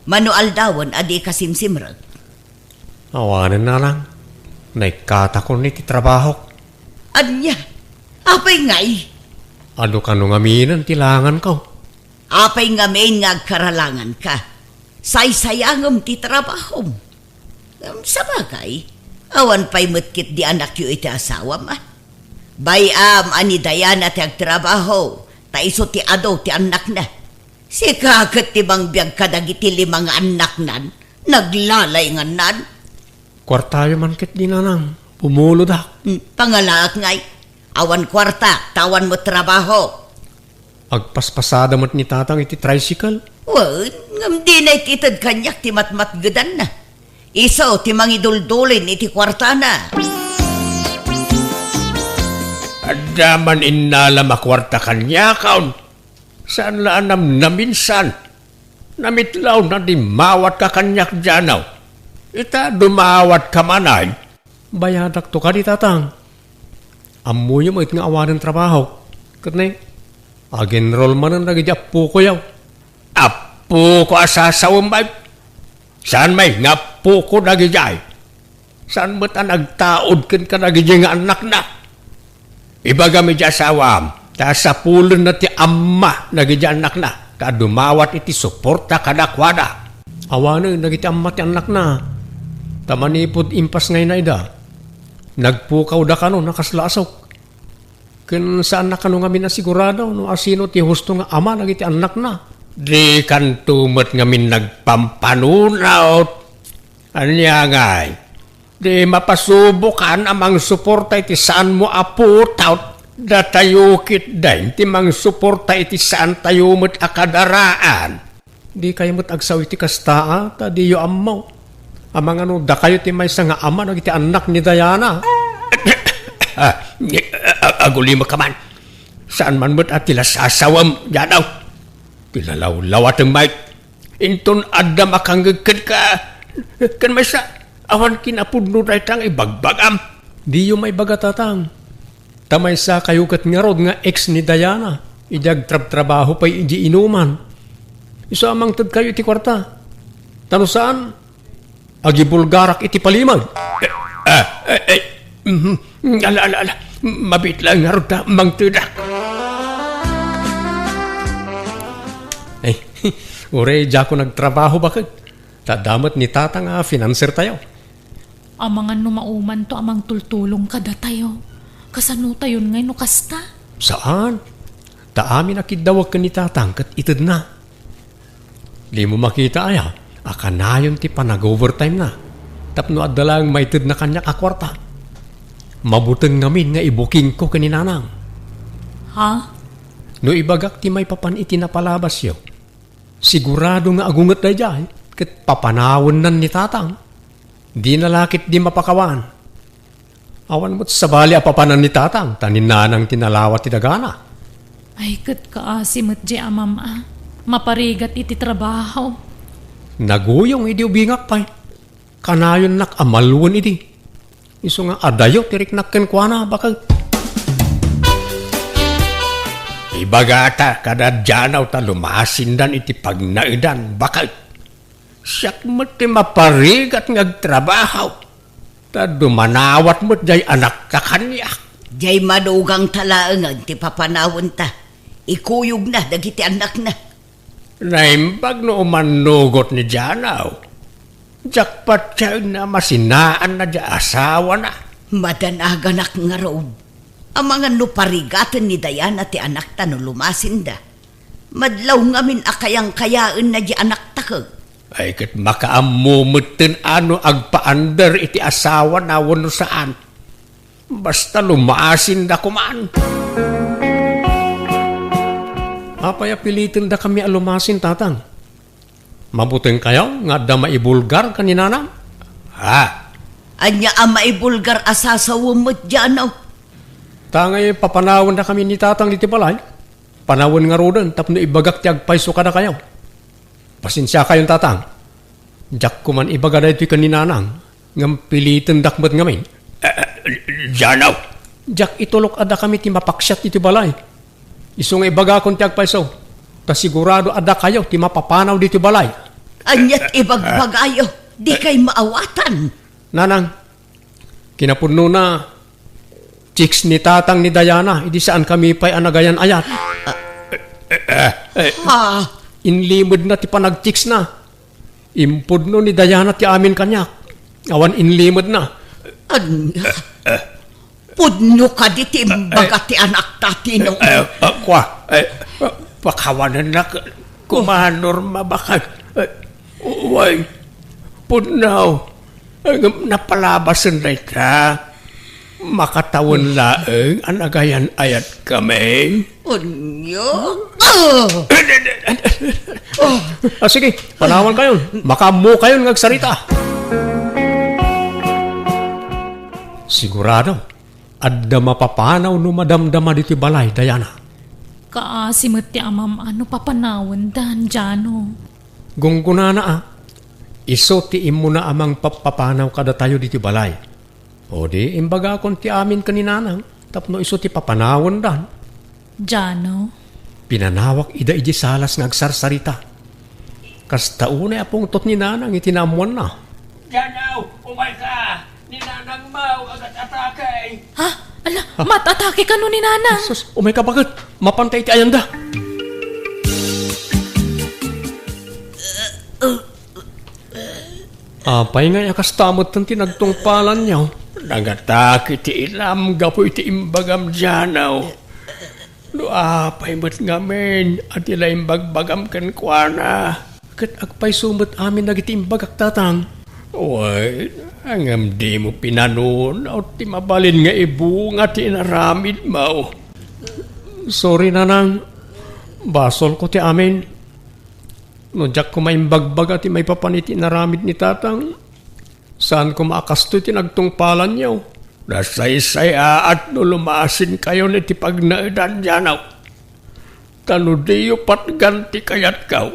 Manual dawon adi ka simsimrek. Awanan na lang. Naikata ko ni ti trabaho. Anya, apay ngay. Ano ka nung aminan tilangan ko? Apay nga main nga agkaralangan ka. Saysayangam ti trabahom. Sa bagay, Awan pa'y mutkit di anak yu iti asawa ma. Bayam ani Diana ti agtrabaho, ta iso ti ado ti anak na. Si kakat ti bang biyag kadagiti 5 anak nan, naglalay nga nan. Kwartayo man kit di nanang, pumulo da. Pangalaak ngay, awan kwarta, tawan mo trabaho. Agpaspasada mo't ni tatang iti tricycle. Wan, ngam di na ititad kanyak ti matmatgadan na. Iso ti mangiduldulin iti kwarta na. Adaman inala makwarta kanya kaon. Saan laanam na minsan? Namitlaw na di mawat ka kanyak djanaw. Ita dumawat ka manay. Bayadak to ka di tatang. Amuyo mo it nga awan ng trabaho. Katnay, agenrol man ang nagidya apu ko yaw. Apu ko asasawang bay. Saan may nga apu ko nagidya? Saan mo't ang nagtaod ka nagidya nga anak na? Ibaga mi di asawam, ta sa pulon na ti amma nagidya anak na, ka dumawat iti suporta kadakwada. Awanan nagiti amma ti anak na, tamanipod impas ngay na ida. Nagpukaw da kano, nakaslaasok. Kun saan na kano nga minasigurado, no asino ti husto nga ama nagiti anak na. Di kan tumat nga min nagpampanunaw. Anya ngay. Di mapasubukan amang suporta iti saan mo aputaw datayo kit dahin ti mang suporta iti saan tayo mo't akadaraan. Di kayo mo't agsaw iti kastaa ta di yo amaw. Amang ano da kayo ti may nga ama nagiti anak ni Diana. Aguli mo ka man. Saan man mo't at tila sasawam yanaw. Tilalaw-lawat ang mic. Inton adda makanggagkad ka. Kan may sa awan kinapudno na itang ibagbagam. Di yung may bagatatang. Tamay sa kayukat nga rod nga ex ni Diana. Idag trabaho pa'y iji inuman. Isa amang tad kayo iti kwarta. Tano saan? Agi bulgarak iti palimag. Ala. Mabit lang nga rod ta, mang tudak. Ure, dya ko nagtrabaho bakit? Tadamat ni tata nga financer tayo. Amangan no mauman to amang tultulong kada tayo. Kasano tayo ngay no kasta? Saan? Taami nakidawag ka ni tatang kat itid na. Di mo makita aya, akanayon ti panag-overtime na. Tapno adalang may itid na kanya akwarta. Mabuteng ngamin nga ibuking ko kaninanang. Ha? No ibagak ti may papan iti napalabas yo. Sigurado nga agungat na dyan, kat papanawon nan ni tatang. Di nalakit di mapakawan. Awan mo't sabali apapanan ni tatang, tanin nanang tinalawat ti dagana. Ay kat kaasimot di amam maparigat iti trabaho. Naguyong idi ubingak pa'y. Kanayon nak amalwan idi. Iso nga adayo tirik nakken kwa na bakal. Ibagata kada djanaw ta lumasindan iti pagnaidan bakal. Siyak mo ti maparigat ngagtrabaho. Ta dumanawat mo jay anak ka kanya. Jay madugang talaangan ti papanawon ta. Ikuyog na, dagiti anak na. Naimbag no umanugot ni djanaw. Jakpat siya na masinaan na dya asawa na. Madanaganak nga roon. Ang mga nuparigatan ni Diana ti anak ta no lumasinda. Madlaw ngamin akayang kayaan na di anak ta kag. Ay kat makaamumutin ano agpaandar iti asawa na wano saan. Basta lumasin da kumaan. Apaya pilitin da kami alumasin tatang. Mabuting kayo nga da maibulgar kaninana? Ha? Anya ang maibulgar asasawa mo't dyan. Tangay papanawan na kami ni tatang diti balay. Panawan nga rodan tapno ibagak ti agpaiso ka na kayo. Pasensya kayong tatang. Jak ko man ibaga na ito'y kaninanang. Ngam pilitin dakmat ngamin. Janaw. Jak itulok ada kami ti mapaksyat iti balay. Iso nga ibaga kong ti agpaiso. Ta sigurado ada kayo ti mapapanaw diti balay. Anyat ibagbagayo. Di kay maawatan. Nanang, kinapuno na chicks ni tatang ni Diana. Idi saan kami pa'y anagayan ayat. Inlimod na ti panag-chicks na. Impod no ni Diana ti amin kanyak. Awan inlimod na. Anya? Pudno ka di timbaga ti anak tati no. Pakawanan na kumanorma baka. Uy, punaw. Napalabasan na ka. Makatawan laeng anagayan ayat kami. Anya? Sige, panawan kayo. Makamu kayo ngagsarita. Sigurado, adda mapapanaw no madamdama diti balay, Diana. Kaasimot ti amam ano papanawan dan Jano. Gunggunana iso ti imo na amang papapanaw kada tayo diti balay. O di, imbaga kon ti amin kaninanang, tapno iso ti papanawan dan. Jano, Pinanawak ida iji salas nga agsarsarita. Kasta una apong tot ni nanang itinamuan na. Janaw, umay ka! Ninanang mau agad atake! ha? Ala, matatake ka no ni Nanang. Sus, umay ka bakit? Mapantay ti ayanda. Apay nga yakastamot ng tinagtungpalan niya. Nagatake ti ilam, gapoy ti imbagam Janaw. Apay mo't ngamin, at ila imbagbagam kan kuana. Kat agpay sumot amin nagitimbag tatang. Uy, hangam di mo pinanon, o ti mabalin nga ibu nga ti inaramid mo. Sorry nanang, basol ko ti amin. No, jak ko maimbagbag at may papaniti naramid ni tatang. Saan ko maakasto ti nagtungpalan niyo? Nasaysay at no lumasin kayo ni ti pagnaidan Janaw. Tano diyo patganti kayat kaw.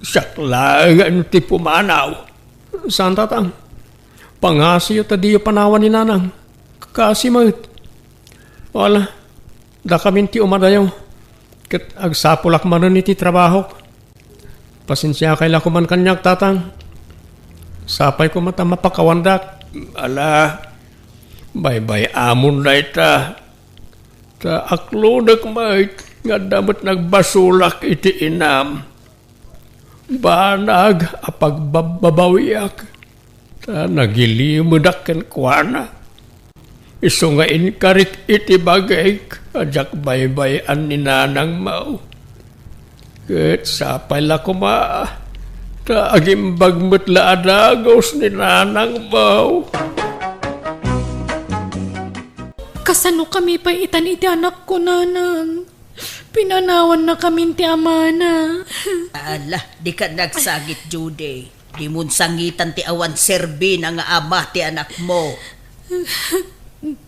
Saklangan ti pumanaw. Saan tatang? Pangasiyo ta diyo panawan ni nanang. Kakasimot. Wala. Da kamin ti umadayo. Kat agsapulak manon ni ti trabaho. Pasensya kaila ko man kanyak tatang. Sapay ko mata mapakawandak. Ala, bye-bye amon na ita. Ta aklunak mait nga damat nagbasulak iti inam. Banag apagbabawiak. Ta nagilimudak ken kuana. Iso nga inkarik iti bagay. Ajak bye-bye an ni nanang mau. Ket sapay la kuma. Ta agimbag mutla adagos ni nanang mau. Kasano kami pa itan iti anak ko, Nanang? Pinanawan na kami ti amana. Ala, di ka nagsagit, Judy. Di mun sangitan ti awan serbi na nga ama ti anak mo.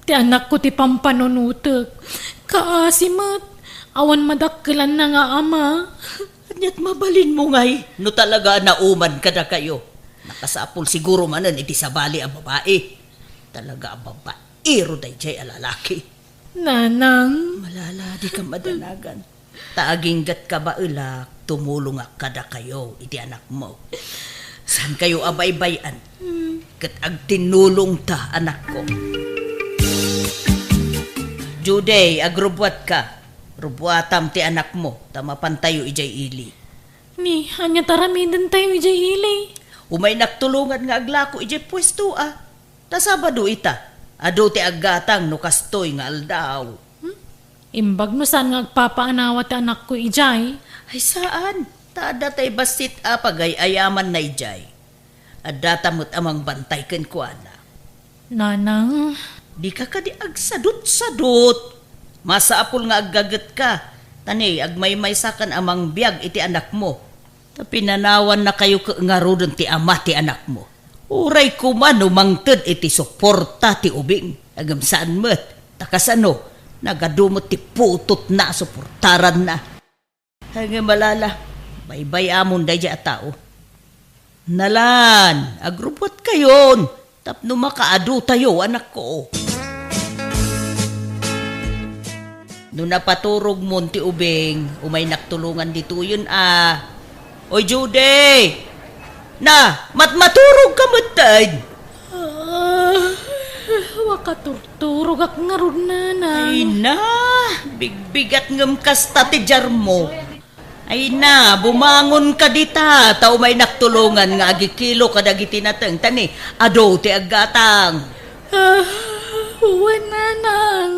Ti anak ko ti pampanunutek. Kaasimat, awan madakkelan na nga ama. Anyat mabalin mo ngay, no talaga nauman ka na kayo. Nakasapol siguro manan iti sabali ang babae. Talaga ang babaero day jay alalaki. Nanang, Malala, di ka madanagan. Taaginggat ka ba ulak, tumulong ka na kayo, iti anak mo. Saan kayo abay-bayan? Kat agtinulong ta, anak ko. Juday, agrubwat ka. Rubuatam ti anak mo, tamapan tayo ijay ili. ni, anya taramidan tayo ijay ilay. Umay naktulungan nga aglako ijay pwesto Tasabado ita, ado ti aggatang no kastoy nga aldaw. Imbag no saan nga agpapaanawa ti anak ko ijay. Ay saan? Tada tay basit pagay ayaman na ijay. Adatamot amang bantay ken kuana. Nanang, Di ka kadi agsadot-sadot. Masaapol nga aggagat ka. Tani, agmay-may sakan amang biyag iti anak mo. Pinanawan na kayo nga rodon ti ama ti anak mo. Uray ko man umangtod iti suporta ti ubing. Agam saan mo't. Takasano, nagadumot ti putot na suportaran na. Hanggang malala, baybay amon da dya tao. Nalan, agrupot kayon. Tapno makaado tayo, anak ko. Nung napaturog mo ti ubing, umay naktulungan dito yun Oy, Judy! Na, maturog ka matad! wakaturturog ak nga ron, Nanang. Ay na, bigbigat ngam kasta ti jar mo. Ay na, bumangon ka dita, tao may naktulungan nga agikilo kadagiti natang tani, ado ti aggatang. Uwan, nanang.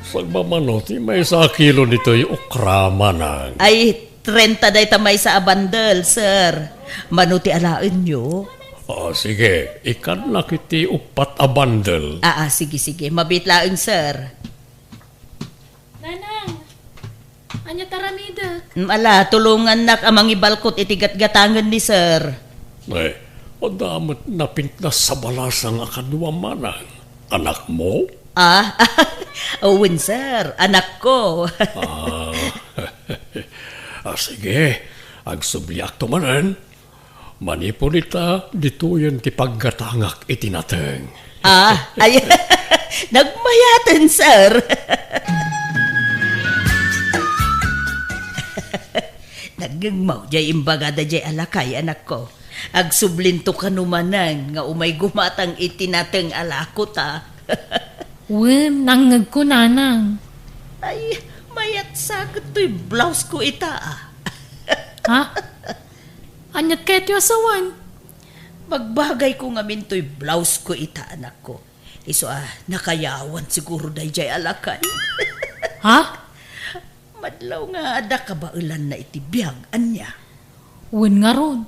Sagmamanot, may sa kilo nito yung okra manang. Ay, 30 day tamay sa abandel, sir. Manuti alaan nyo. Sige, ikan na kiti upat a bundle. Sige. Mabitlaang, sir. Nanang, anya taramida. Ala, tulungan nak amang ibalkot itigat-gatangan ni sir. Ay, o damat napintas sa balasang akadwa manang. Anak mo? Owen, sir. Anak ko. Sige, agsubliak to manan. Manipunita, dito yun ti paggatangak itinateng. Ay, nagmayatan, sir. Nagngmaw jay imbagada jay alakay, anak ko. Agsublinto ka numanang nga umay gumatang itinateng alako ta. Uwan, nangag ko, nanang. Ay, mayat sakit to'y blouse ko ita. Ha? Anyat kayo tiyo asawan. Magbagay ko nga minto'y blouse ko ita, anak ko. Iso nakayawan siguro day jay alakay. Ha? Madlaw nga ada kabailan na itibiyag, anya. Uwan nga ron.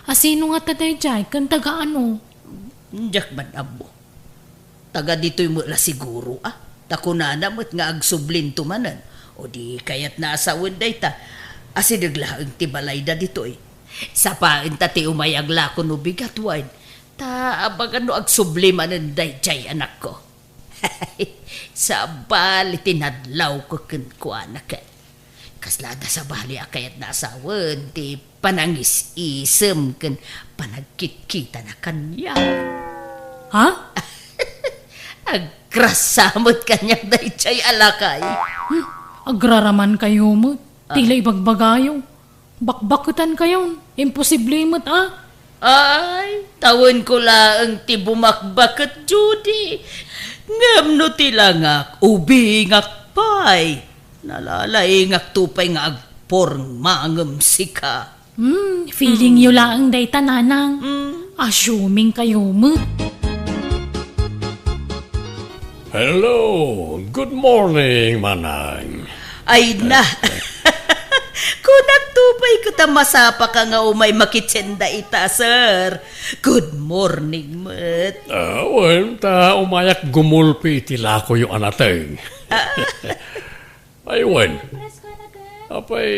Asino nga taday jay, kan taga ano? Diyak man abo. Taga dito'y mula siguro, Takunana mo't nga agsublinto manan. O di kayat naasawin day ta. Asinaglaang tibalay da dito'y. Sapain ta ti umayagla ko no bigat wine. Ta abagan no agsublimanan day jay, anak ko. Sa bali tinadlaw ko kuanak. Kaslada sa bali akayat nasawan ti panangis isem ken panagkit-kita na kanya. Ha? Agrasamot kanyang day jay alakay. Agraraman kayo mo. Tila ibagbagayo. Bakbakutan kayo. Imposible mo't Ay, tawon ko lang ti bumakbakat, Judy. Ngam no tilangak, ubingak pay. Nalalaingak tupay nga agporng mangam sika. Feeling yu laang day tananang. Assuming kayo mo. Hello, good morning, manang. Ay na. Kung nagtupay ko ta masapa ka nga umay makitsenda ita, sir. Good morning, mat. Ta umayak gumulpi itila ko yung anateng. Aywan. Apay,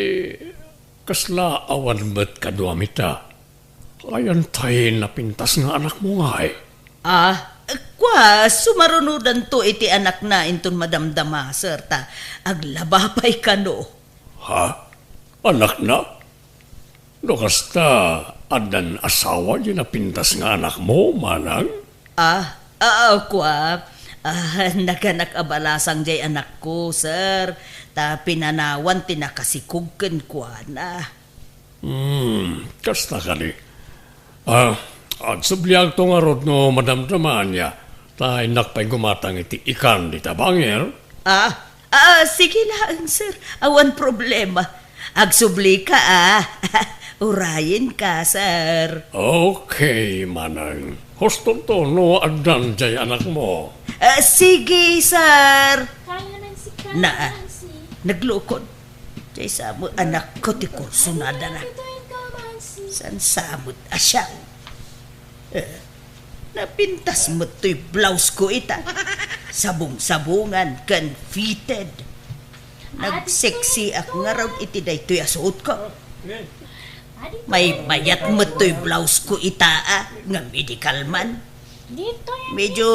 kasla awan met kaduamita. Ayan tayo napintas nga anak mo nga Sumarunudan to iti anak na inton madamdama, sir, ta. Aglabapay ka no. Ha? Anak na? Kasta adan asawa yung napintas nga anak mo, manang? Naganak abalasang jay anak ko, sir. Ta pinanawan tinakasikugken ko na. Kasta ka ni. At subliag to nga rod no madamdaman niya. Ta inakpay gumatang iti ikan di tabanger. Sige lang, sir. Awan problema. Agsubli ka, Urayin ka, sir. Okay, manang. Hoston to no adan jay anak mo. Sige, sir. Kaya nang si Naglukod. Jay sa mo, anak ko ti kursunada na. San samot asyang. Napintas mo to'y blouse ko ita. Sabong-sabungan, kan fitted. Nagseksi ak nga raw iti day to'y asuot ko. May mayat mo to'y blouse ko ita nga medical man. Medyo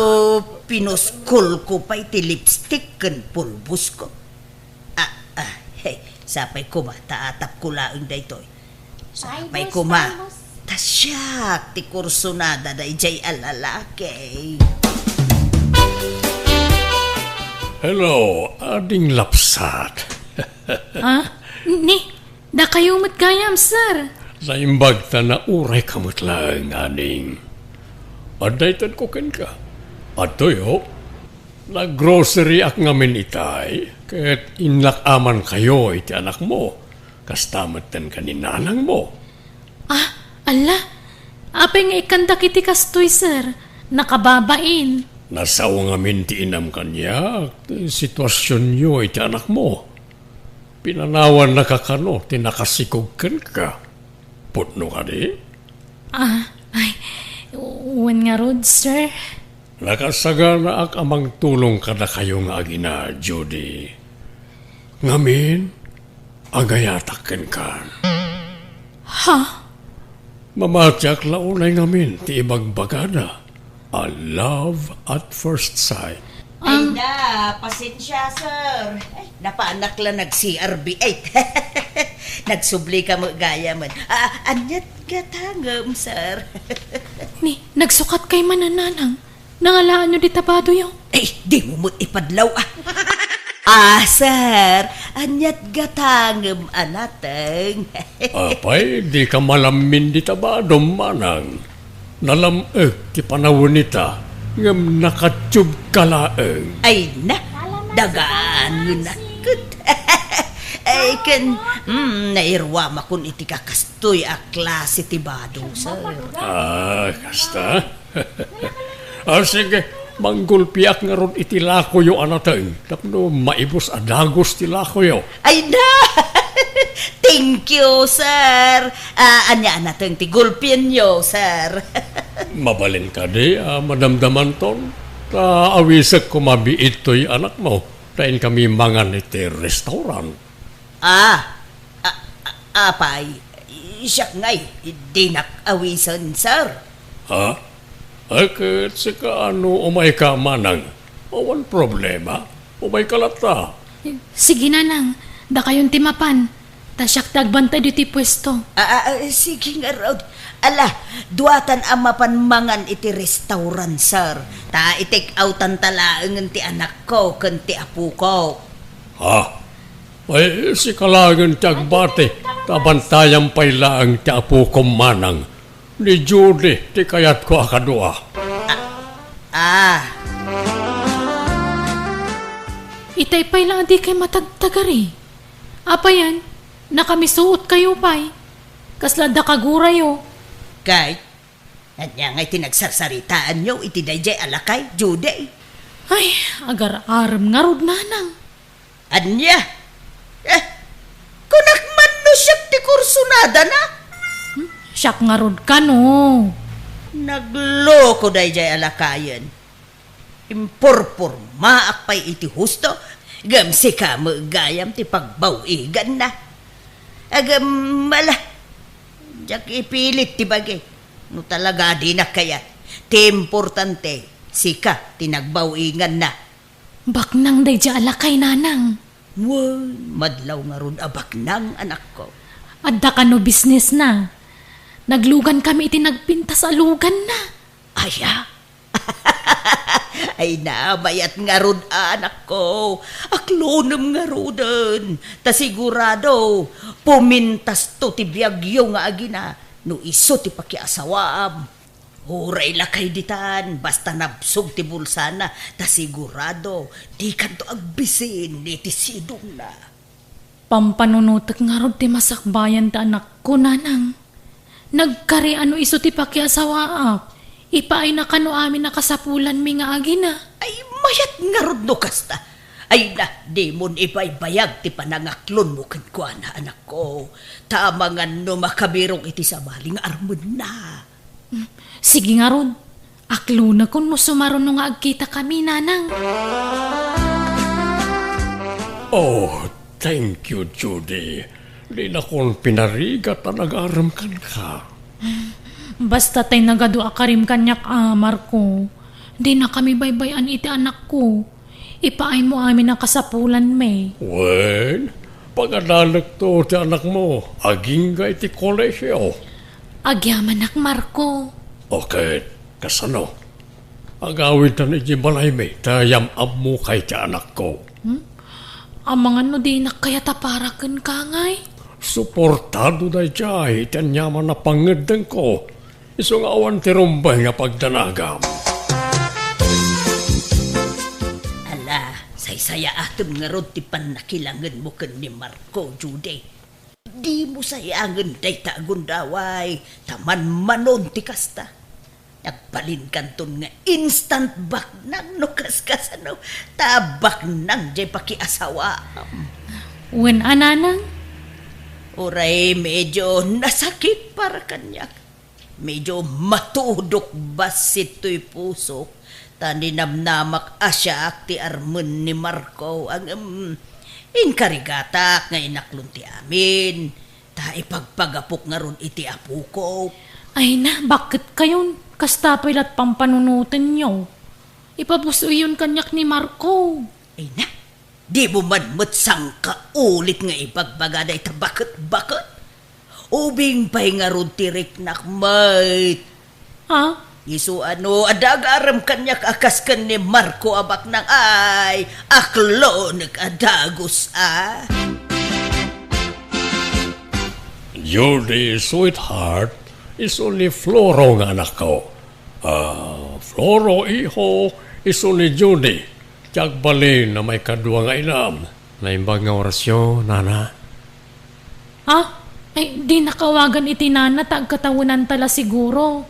pinuskol ko pa iti lipstick kan pulbus ko. Sapay ko ma, taatap ko laang day to'y. Sapay ko ma, tasyak ti kursunada day jay alalaki. Hello, ading lapsat. Ni, da kayo matgayam, sir. Naimbag ta na uray kamot lang, aning. Adaytan ko ken ka. Atoyo, nag-grocery ak ngamin itay, ket inlakaman kayo iti anak mo. Kastamatan ka ni nanang mo. Ala, Apay nga ikanda kiti kastoy, sir. Nakababain. Nasawa nga minti inam kanya, sitwasyon nyo iti anak mo. Pinanawan na kakano, tinakasikog ka. Putno ka di? Uwan nga rod, sir. Nakasaga na ak amang tulong ka na kayo nga agina, Judy. Ngamin, agayatakin ka. Ha? Mamatyak launay ngamin, ti ibagbagada. A love at first sight. Ay na, pasensya, sir. Ay, napaanak lang nag-CRB8. Nagsubli ka mo gaya man. Anyat katangam, sir. Ni, nagsukat kay manananang. Nangalaan nyo di tabado yung. Ay, di mo mo't ipadlaw, sir. Anyat gatangam, anateng. Apay, di ka malamin di tabadom manang. Nalameg ti panawon nita, ngam nakatsyub kalaeng. Ay na, dagaan mo nakot. Ay kan, nairwa makun iti kakastoy a klase ti bado, sir. Kasta? Sige, manggulpiak nga ron iti lakoyo anateng. Tapno maibos adagos ti lakoyo. Ay na! Thank you, sir. Anya nateng ti gulpin nyo, sir. Mabalin ka di, madamdaman ton. Awisag ko mabiit to'y anak mo. Tayin kami mangan iti restaurant. Apay, siyak ngay, di nak-awisan, sir. Ha? Akit sika ano umay ka manang. Awan problema. Umay kalata. Sige nanang, da kayong timapan. Tasyak tagbantay diti pwesto. Sige nga, Rod. Ala, duwatan amapan mangan iti restaurant, sir. Ta itik outan talaangan ti anak ko, kan ti apu ko. Ha? Ay, si kalagan ti agbate. Tabantayan pa'y laang ti apu kong manang. Ni Judy, ti kayat ko akadua. Itay pa'y lang di kay matagtagari. Apa yan? Nakamisuot kayo pa'y. Kaslada kagurayo. Kay, anya ngay tinagsarsaritaan nyo, iti dayjay alakay, Judy. Ay, agar-aram nga rod nanang. Anya? Kunakman no siya ti kursunada na? Siyak nga rod ka no. Nagloko dayjay alakayan. Impurpur maakpay iti husto, gamsi ka magayam ti pagbawigan na. Agam mala, jak ipilit ti bagay. No talaga di na kaya, ti importante, sika tinagbawigan na. Baknang day dya alakay nanang. Wow, madlaw nga ron abaknang anak ko. Adda ka no business na. Naglugan kami iti nagpinta sa lugan na. Aya? Ay na, mayat nga ron anak ko. Aklonam nga rodan. Ta sigurado, pumintas to ti biyagyo nga agina. No iso ti pakiasawam. Huray lakay ditan, basta nabsog ti bulsana. Ta sigurado, di kanto agbisin ni ti sidong na. Pampanunutak nga rod ti masakbayan ta anak ko nanang. Nagkari ano iso ti pakiasawaap. Ipaay na kano amin nakasapulan mi nga agina. Ay mayat nga rod no kasta. Ay na, di mon ipaybayag ti panangaklon mo kankwa na anak ko. Tamangan no makabirong iti sabaling armon na. Sige nga rod. Aklo na kun mo sumaron no nga agkita kami nanang. Oh, thank you, Judy. Di na kong pinarigat na nag-aram ka. Basta tay nagadua karim kanyak amar ko. Di na kami baybayan iti anak ko. Ipaay mo amin ang kasapulan me. Wen, pagadalag to ti anak mo, aging ga iti kolesyo. Agyaman ak Marco. Okay, kasano? Agawin ta ni Jibalay me, tayam ab mo kay ti anak ko. Amangan no di na kaya taparakan ka ngay. Suportado na jay, tanyaman na pangedeng ko. Isong awan ti rumbay nga pagdanagam. Ala, say-saya atom nga rod ti panakilangan mo kan ni Marco, Judy. Di mo sayangan day ta gundaway, taman manon ti kasta. Nagbalin kanton nga instant back nang nukas-kas ano, tabak nang jay pakiasawa. Wen ananang? Uray medyo nasakit para kanyak. Medyo matudok basit to'y puso. Taninamnamak asya ti armen ni Marco ang inkarigatak nga inaklon ti amin. Ta ipagpagapok nga ron iti apo ko. Ay na, bakit kayon? Kastapay lat pampanunutin nyo. Ipapuso yun kanyak ni Marco. Ay na, di mo man matsang ka ulit nga ipagbagaday ta bakit? Ubing pa'y nga ron tirik nakmait. Ha? Isu ano, adagaram kanyak akas kan ni Marco abak nang ay, aklo nag-adagos Judy, sweetheart, is only Floro nga anak ko. Floro, iho, is only Judy. Tiyak balin na may kadwa nga inam. Naimbag nga orasyon, nana. Ha? Ay, di nakawagan iti nana, tagkatawunan tala siguro.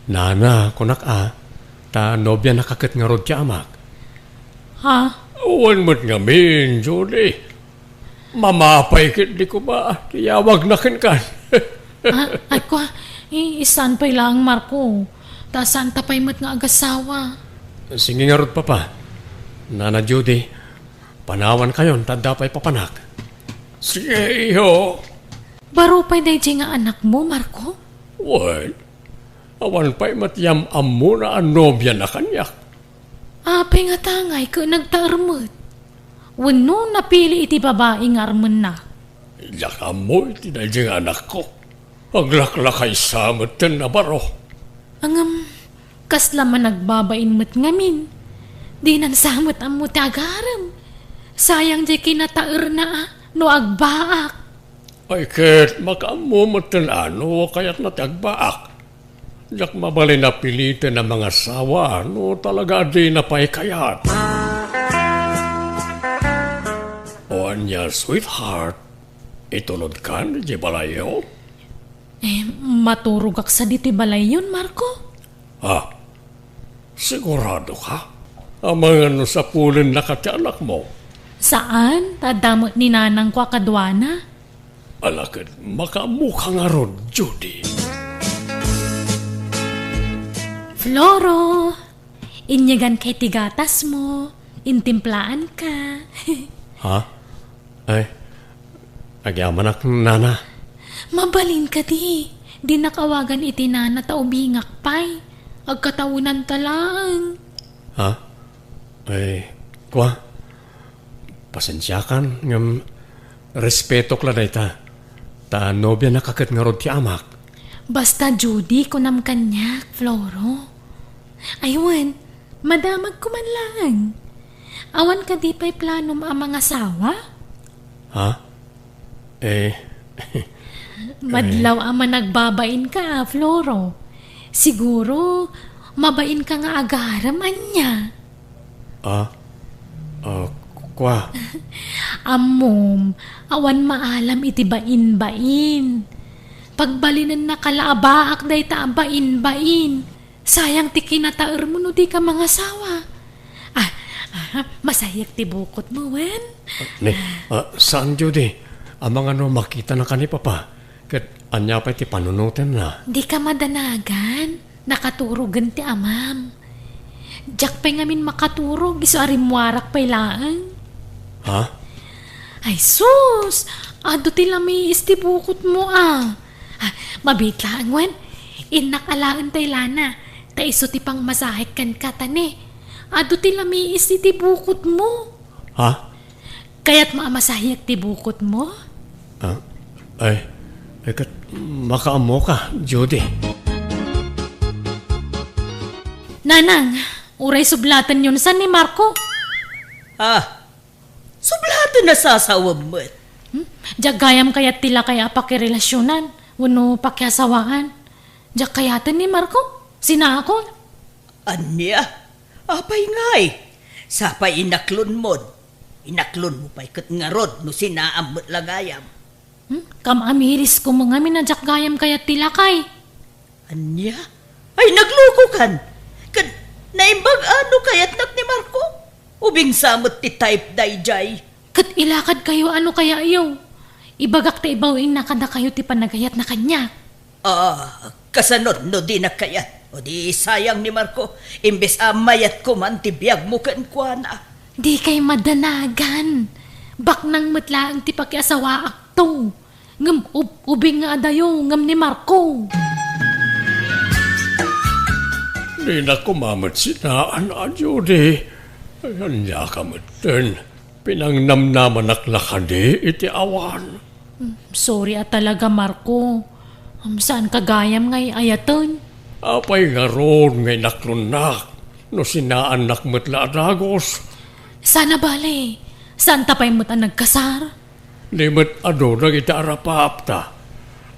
Nana, kunak ta nobya nakakit nga rod ti amak. Ha? Uwan mo't nga min, Judy. Mamapay kit di ko ba? Tiyawag na kin kan. Ay ko, isan pa'y lang Marco. Ta santa pa'y mat nga agasawa. Sige nga rod papa. Nana Judy, panawan kayon, tanda pa'y papanak. Sige, iho. Baro pa'y dayjay nga anak mo, Marco? Well, awan pa'y matiyam amo na ang nobya na kanyak. Apay nga tangay ka nagtaarmot. Wano napili iti babae nga arman na. Yak amo iti na diyang anak ko. Aglaklakay samot ten na baro. Kasla man nagbabain mo't ngamin. Di nan samot ang mo tagaram. Sayang di kinataer na no agbaak. Ay ket, makaamo mo ten ano, kaya't natagbaak. Yak mabalin na pilitin ng mga sawa, no talaga di na pa'y kayat. O anya, sweetheart, itunod ka ni balayo? Maturog ak sa diti balay yun, Marco. Sigurado ka? Ang mga no sa pulin na katianak mo. Saan? Tadamot ni nanang kwa kadwana? Alakad, makamukha nga ron, Judy. Floro, inyagan kay tigatas mo, intimplaan ka. Ay, agyaman ak nana. Mabalin ka di nakawagan iti nana taubingak pay, agkatawunan talang. Ay, kwa, pasensyakan, ngam, respeto kla ta. Ta nobya nakakit nga rod ti amak. Basta Judy, kunam kanyak, Floro. Aywan, madamag ko man lang. Awan ka di pa'y planom ang mga sawa? Madlaw ama nagbabain ka, Floro. Siguro, mabain ka nga agaraman niya. Kwa. Amom, awan maalam iti bain-bain. Pagbalinan na kalaabaak day ta bain-bain. Sayang ti kinataer mo no di ka mga sawa. Masayak ti bukot mo, wen? Saan, Judy? Ang mga no makita na ka ni Papa. Kat anya pa ti panunutin na. Di ka madanagan. Nakaturugan ti amam. Diyak pa ngamin makaturog. Iso arimwarak pa'y laang. Ay sus! Ado ti lami isti bukot mo mabitlaan, wen? Inakalaan tay lana. Ta iso ti pang masahik kan katane. Ado ti lami isti ti bukot mo. Kaya't maamasahiyak ti bukot mo? Ay, kat makaamo ka, Judy. Nanang, uray sublatan yun. San ni Marco? Sublado na sasawab mo. Diagayam kayat tila kaya pakirelasyonan. Wano pakiasawaan. Diag kayatan ni Marco? Sina ako? Anya? Apay ngay. Sapay inaklon mo. Inaklon mo pa'y kat nga rod no sinaam mo't lagayam. Kam amiris ko mga minadyak gayam kayat tilakay. Anya? Ay, nagluko kan. Kan, naimbag ano kayat nak ni Marco? Ubing samot ti type dayjay. Kat ilakad kayo ano kaya iyo? Ibagak ta ibawing na kada kayo ti panagayat na kanya. Kasanod no di na kayat. O di sayang ni Marco. Imbes amayat ko man ti biyag mo kan kwa na. Di kay madanagan. Bak nang matlaang ti pakiasawa akto. Ngam ubing nga adayo ngam ni Marco. Di na kumamat sinaan na, Judy. Ayan niya kamatan. Pinangnamnaman naklakadi iti awan. Sorry talaga Marco. Saan kagayam ngay ayaton? Apay nga ron ngay naklunak. No sinaan nakmatla adagos. Sana bale. Saan tapay mo't ang nagkasar? Limit ado nagita arapapta.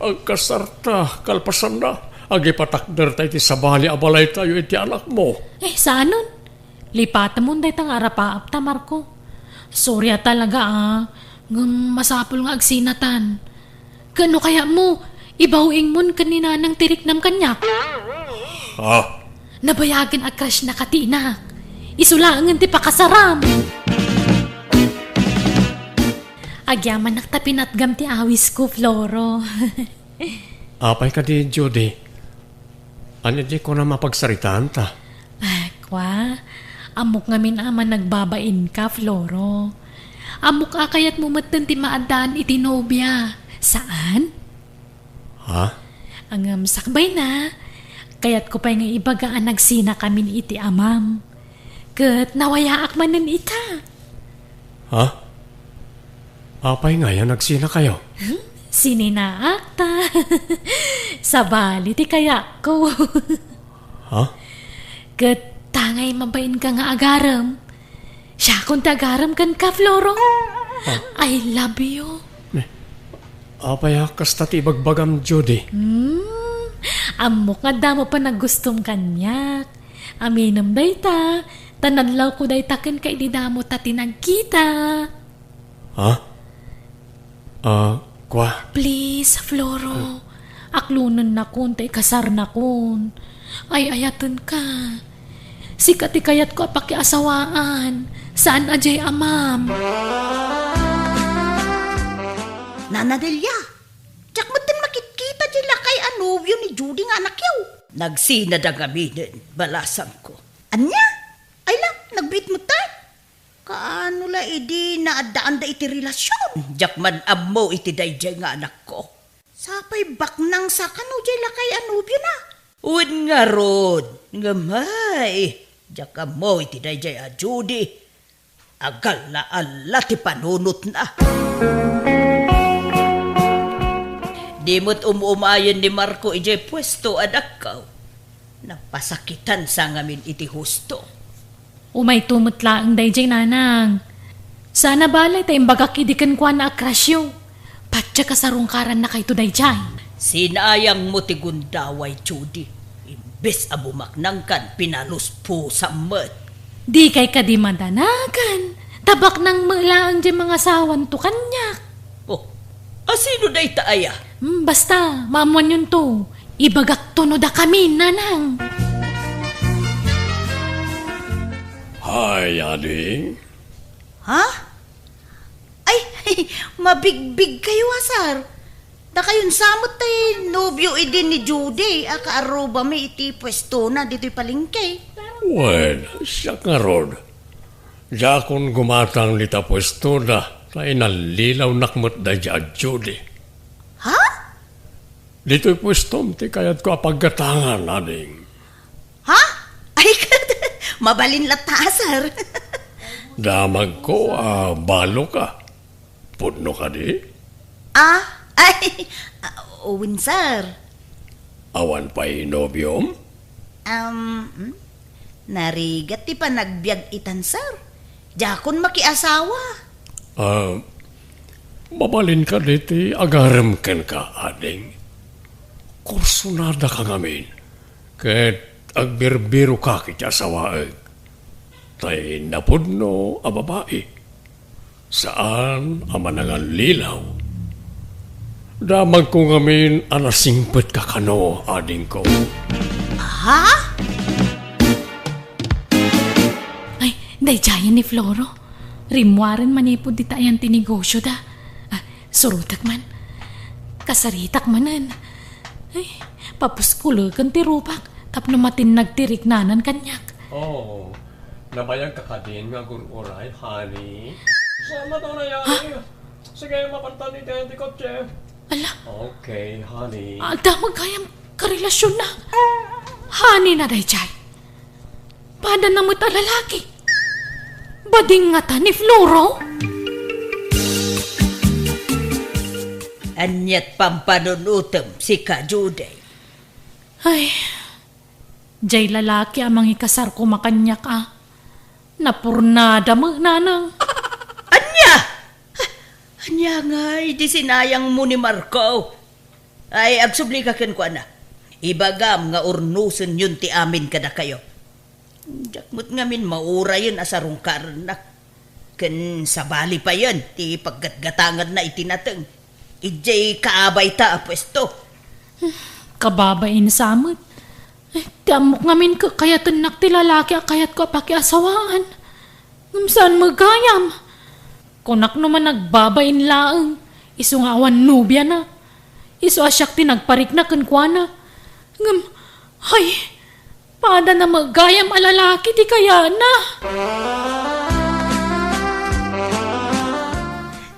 Ang kasarta, kalpasan na. Agipatakder tayo ti sabali abalay tayo iti anak mo. Saan nun? Lipatan mo day tang arapaap ta, Marco. Sorry talaga masapol nga agsinatan. Kano kaya mo, ibawing mon kanina ng tiriknam kanyak? Ha? Nabayagan a crush na katinak. Isulangan ti pakasaram. Agyaman naktapinan at gam ti awis ko, Floro. Apay ka di, Judy. Ano di ko na mapagsaritaan ta? Kwa, amok ngamin aman nagbabain ka, Floro. Amok kayat mo matan ti maadaan iti nobya. Saan? Ha? Ang sakbay na. Kayat ko pa'y nga ibagaan nagsina kami ni iti amam. Kat nawayaak manan ita. Ha? Apay nga yan, nagsina kayo. Sininaak ta. Sabali ti kaya ko. Ha? Kat tangay mabain ka nga agaram. Siya kung tagaram kan ka, Floro. I love you. Apay kasta ti bagbagam, Judy. Amok nga damo pa nagustom kanyak. Aminam day ta. Tanadlaw ko day taken kay di damo ta tinagkita. Ha? Kwa? Please, Floro. Aklunan na kun, tay kasar na kun. Ay, ayatan ka. Sikat ikayat ko pakiasawaan. Saan ajay amam? Nana Delia, tsak mo din makikita dila kay anubyo ni Judy nga anak yaw. Nagsinad ang aminin, balasan ko. Anya? Ay lang, nagbit mo tayo. Kaano la idi naadaan da iti relasyon? Jakman ammo iti dayjay nga anak ko. Sapay baknang sa kano jay lakay anubyo na. Uwid nga rod, nga may. Jaka mo iti dayjay a Judy. Agala-ala ti panunot na. Di mo't umuumayan ni Marco ijay pwesto anak ka. Napasakitan sa ngamin iti husto. Umay tumutla ang dayjay nanang. Sana balay tayong bagakidikan kwa na akrasyo. Patya kasarungkaran na kay to dayjay. Sinayang mo ti gundaway, Judy. Imbes abumaknang kan pinalus po sa mat. Di kay ka di madanagan. Tabak nang malaang di mga sawan to kanyak. Oh, asino day taaya? Basta, mamuan yun to. Ibagak to no da kami, nanang. Hi, ading. Ha? Ay, mabigbig kayo asar. Da kayon samot tay nobyo idin ni Judy. Akaaruba may iti pwesto na dito'y palingkay. Well, siya nga rod. Diya kung gumatang lita pwesto na, tayo nalilaw nakmot da dya, Judy. Ha? Dito'y pwesto, ti kayat ko apaggatangan, ading. Ha? Ay, mabalin lata asar. Damag ko, balo ka. Pudno ka di? Ay, Owen sir. Awan pa'y nobyom? Narigat ti pa nagbiag itan sir. Jakon makiasawa. Mabalin ka diti, agaram ken ka, ading. Kursunada ka ngamin. Ket agbirbiro ka kitya sawaag. Tay napudno a babae. Saan amanangan lilaw? Damang ko ngamin anasingpet ka kano, ading ko. Ha? Ay, dayjayan ni Floro. Rimwaran manipod di tayan tinegosyo da. Surutak man. Kasaritak manan. Ay, papuskulugan ti rupak. Tapno matin nagtirik nanan kanyak. Oh, nabayag ka ka din nga gururay, honey. Sama daw na yan. Sige, mapantan ni Tenti ko, Chef. Ala, Okay, honey. ada magkayang karelasyon na. Hani na dayjay. Pada na mo't lalaki. Bading nga ta ni Floro. Anyat pampanunutem si Ka Juday. Ay, jay lalaki amang ikasar ko makanyak Napurnada mo, nanang. Anya! Anya nga, di sinayang mo ni Marco. Ay, agsubli ka ken ko na. Ibagam nga urnusen yun ti amin kada kayo. Jakmut ngamin maura yun asarong karnak. Ken sabali pa yun, ti paggatgatangan na itinateng. Ijay kaabay ta apwesto. Kababain samot. Tiamok ngamin ka kaya tenak ti lalaki kayat ko pakiasawaan. Saan magayam? Kunak naman nagbabain laeng. Isu nga awan nubya na. Isu asyak ti nagparik na kenkwana. Ay, pada na magayam alalaki ti kaya na.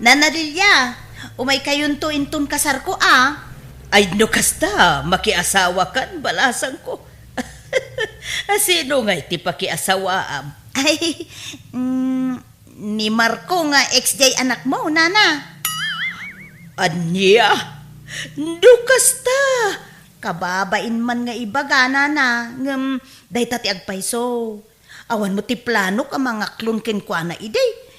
Nanadilya, umay kayon to intun kasar ko Ay no kasta, makiasawa kan balasan ko. Sino nga iti pakiasawaam? Ay, ni Marco nga ex-jay anak mo, nana. Anya? No kasta. Kababain man nga ibaga, nana. Day tati agpayso. Awan mo ti plano ka mga klon kenkwana iday.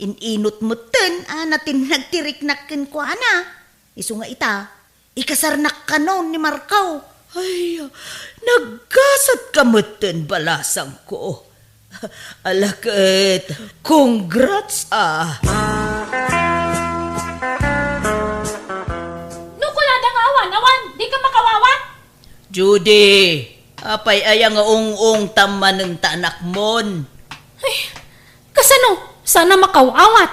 Ininot mo ten, natin nagtirik na kenkwana. Isu nga ita, ikasarnak ka noon ni Marco. Ay, nagkasat ka meten balasang ko. Alakit, congrats Nukuladang awan, di ka makawawa? Judy, apay ayang ung taman ng tanak mon. Ay, kasano? Sana makawawat.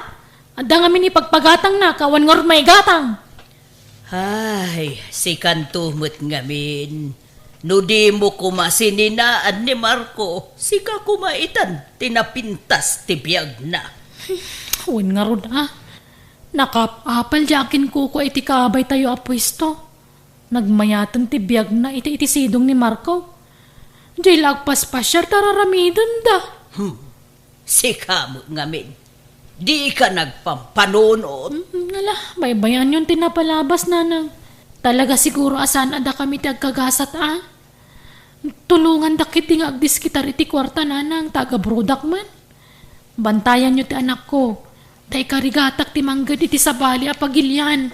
Ada nga min ipagpagatang na, kawan ngor may gatang. Ay, si kantumot ngamin. No di mo kumasininaan ni Marco, sika kumaitan, tinapintas tibiyag na. Huwin nga rod Nakapapal jakin ko iti kabay tayo apwisto. Nagmayatan ti biyag na iti sidong ni Marco. Jay lagpas pa siya tararamidon da. Sika mo ngamin. Di ka nagpampanonon. Nala, baybayan yung tinapalabas nanang. Talaga siguro asan ada kami ti agkagasat Tulungan dakit nga agdiskitar iti kwarta nanang taga-brodak man. Bantayan nyo ti anak ko. Day karigatak ti manggad iti sabali apagilyan.